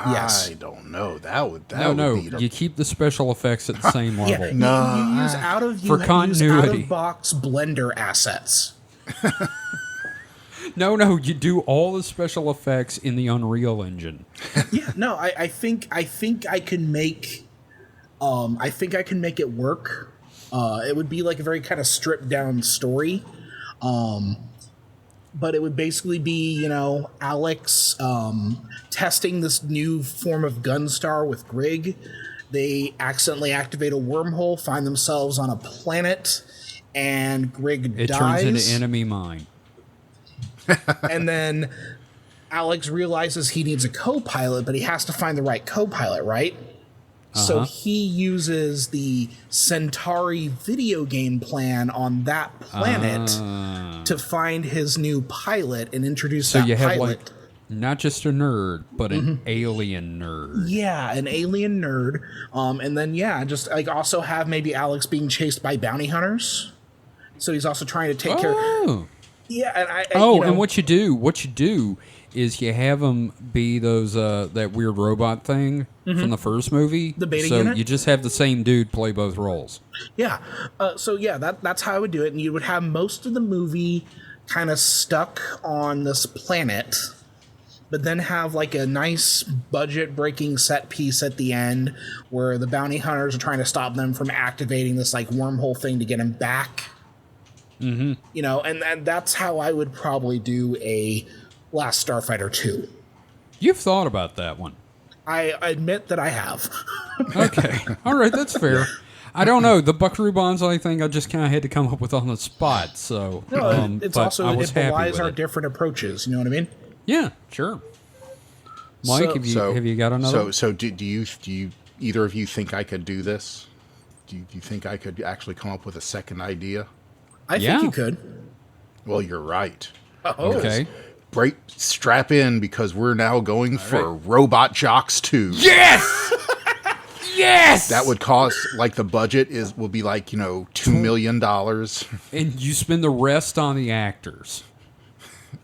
Yes. I don't know. That would No. be You keep the special effects at the same level. Yeah, you use For continuity. out-of-box Blender assets. No, you do all the special effects in the Unreal Engine. Yeah, no, I think I can make it work. It would be like a very kind of stripped down story. But it would basically be, Alex testing this new form of Gunstar with Grig. They accidentally activate a wormhole, find themselves on a planet, and Grig It dies. turns into enemy mine. And then Alex realizes he needs a co-pilot, but he has to find the right co-pilot, right? So he uses the Centauri video game plan on that planet to find his new pilot and introduce So that you have pilot. like not just a nerd, but an alien nerd. Yeah, an alien nerd. And then, just like also have maybe Alex being chased by bounty hunters. So he's also trying to take care. Yeah, and and what you do is you have them be those that weird robot thing from the first movie. The beta so unit? you just have the same dude play both roles. Yeah. That's how I would do it. And you would have most of the movie kind of stuck on this planet, but then have like a nice budget breaking set piece at the end where the bounty hunters are trying to stop them from activating this like wormhole thing to get him back. And that's how I would probably do a Last Starfighter 2. You've thought about that one. I admit that I have. Okay. All right, that's fair. I don't know. The Buckaroo Banzai thing I just kind of had to come up with on the spot. So It's but also, I was it happy belies with our it. different approaches. You know what I mean? Yeah, sure. Mike, have you got another? So do you either of you think I could do this? Do you think I could actually come up with a second idea? I think you could. Well, you're right. Oh, Okay. strap in because we're now going for Robot Jocks 2. Yes! Yes! That would cost, like, the budget will be like, $2 million. And you spend the rest on the actors.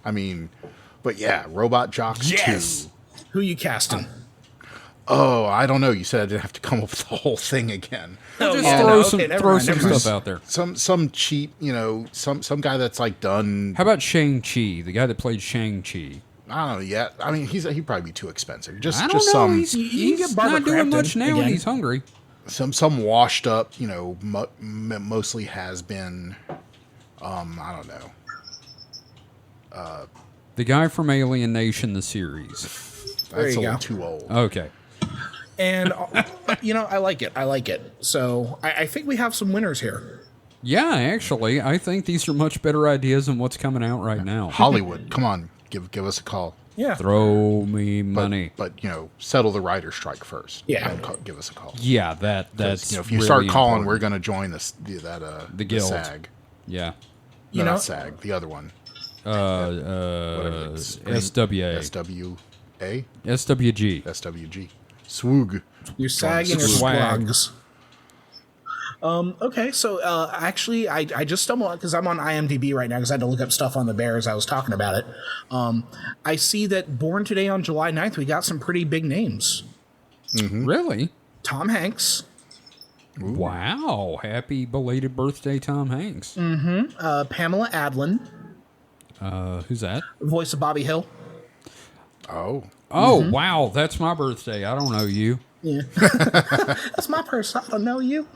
I mean, but yeah, Robot Jocks 2. Who you casting? Oh, I don't know. You said I didn't have to come up with the whole thing again. Just throw some stuff out there. Some cheap, some guy that's like done. How about Shang-Chi, the guy that played Shang-Chi? I don't know yet. I mean, he'd probably be too expensive. I don't know. Some. He's not doing much now, and he's hungry. Some washed up, mostly has been. I don't know. The guy from Alien Nation, the series. That's a little too old. Okay. And, I like it. I like it. So I think we have some winners here. Yeah, actually, I think these are much better ideas than what's coming out right now. Hollywood, come on, give us a call. Yeah. Throw me money. But settle the writer strike first. Yeah. And give us a call. Yeah, that's if you really start calling, important. we're going to join the guild. SAG. Yeah. Not SAG, the other one. SWA. SWG. SWG. Swoog. You SAG and your squags. Okay, so actually, I just stumbled on, because I'm on IMDb right now because I had to look up stuff on the Bears. I was talking about it. I see that born today on July 9th, we got some pretty big names. Mm-hmm. Really? Tom Hanks. Ooh. Wow. Happy belated birthday, Tom Hanks. Mm-hmm. Pamela Adlon. Who's that? Voice of Bobby Hill. Oh, wow. That's my birthday. I don't know you. Yeah. That's my person. I don't know you.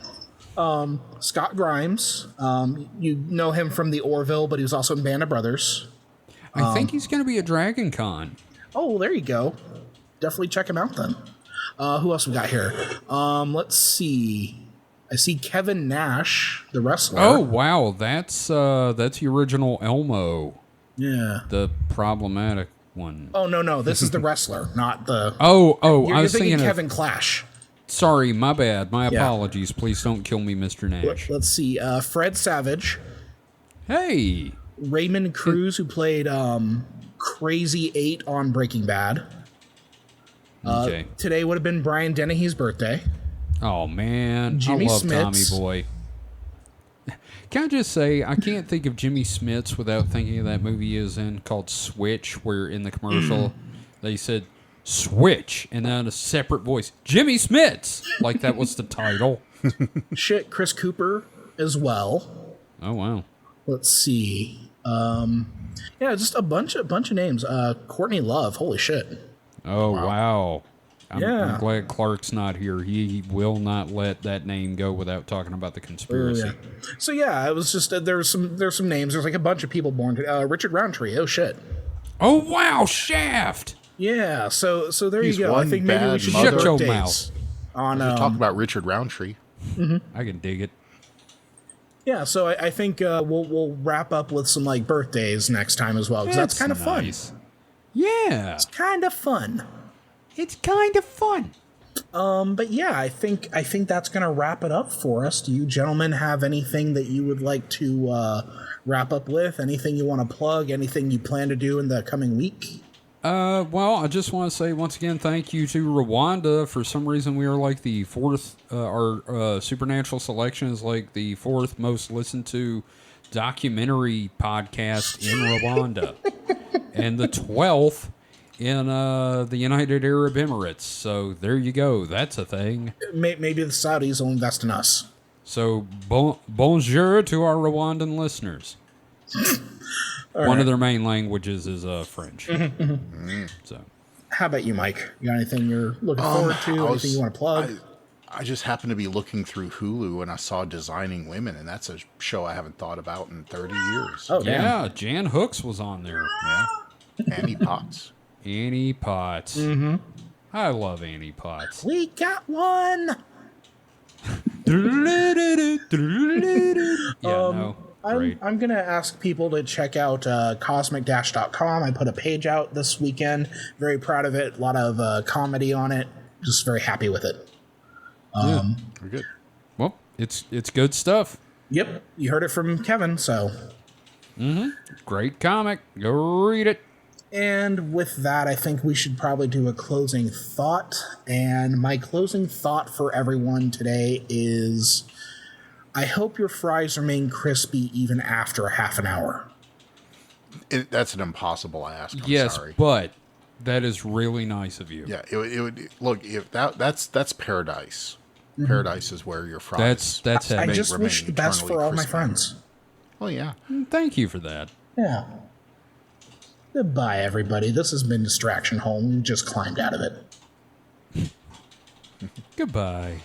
Scott Grimes. You know him from the Orville, but he was also in Band of Brothers. I think he's going to be at Dragon Con. Oh, there you go. Definitely check him out then. Who else we got here? Let's see. I see Kevin Nash, the wrestler. Oh, wow. That's the original Elmo. Yeah. The problematic one. Oh, no. This is the wrestler, not the... Oh, You're I was thinking thinking Kevin Clash. Sorry, my bad. My apologies. Please don't kill me, Mr. Nash. Let's see. Fred Savage. Hey. Raymond Cruz, who played Crazy 8 on Breaking Bad. Okay. Today would have been Brian Dennehy's birthday. Oh, man. Jimmy I love Smits. Tommy Boy. Can I just say, I can't think of Jimmy Smits without thinking of that movie he is in called Switch, where in the commercial they said, Switch, and then a separate voice, Jimmy Smits, like that was the title. Shit, Chris Cooper as well. Oh, wow. Let's see. Yeah, just a bunch of names. Courtney Love, holy shit. Oh, wow. Yeah. I'm glad Clark's not here. He will not let that name go without talking about the conspiracy. Yeah. So yeah, it was just there's some names. There's like a bunch of people born to Richard Roundtree. Oh shit. Oh wow, Shaft. Yeah. So there He's you go. I think maybe we should Shut do your birthdays mouth. on talk about Richard Roundtree. I can dig it. Yeah. So I think we'll wrap up with some like birthdays next time as well, because that's kind of nice. fun. Yeah. It's kind of fun. It's kind of fun. But yeah, I think that's gonna wrap it up for us. Do you gentlemen have anything that you would like to wrap up with? Anything you want to plug? Anything you plan to do in the coming week? Well, I just want to say once again, thank you to Rwanda. For some reason, we are like the fourth, our Supernatural Selection is like the fourth most listened to documentary podcast in Rwanda. And the 12th in the United Arab Emirates. So there you go. That's a thing. Maybe the Saudis will invest in us. So bonjour to our Rwandan listeners. One of their main languages is French. So, how about you, Mike? You got anything you're looking forward to? Anything you want to plug? I just happened to be looking through Hulu and I saw Designing Women, and that's a show I haven't thought about in 30 years. Oh, yeah. Jan Hooks was on there. Yeah. Annie Potts. Annie Potts. Mm-hmm. I love Annie Potts. We got one. I'm going to ask people to check out cosmic-.com. I put a page out this weekend. Very proud of it. A lot of comedy on it. Just very happy with it. Very good. Well, it's good stuff. Yep. You heard it from Kevin, so. Great comic. Go read it. And with that, I think we should probably do a closing thought. And my closing thought for everyone today is, I hope your fries remain crispy even after a half an hour. That's an impossible ask. Yes, sorry. but that is really nice of you. Yeah, it would look if that's paradise. Paradise is where your fries. That's I heavy. just wish the best for all my crispy. friends. Well, yeah. Thank you for that. Yeah. Goodbye, everybody. This has been Distraction Home. We've just climbed out of it. Goodbye.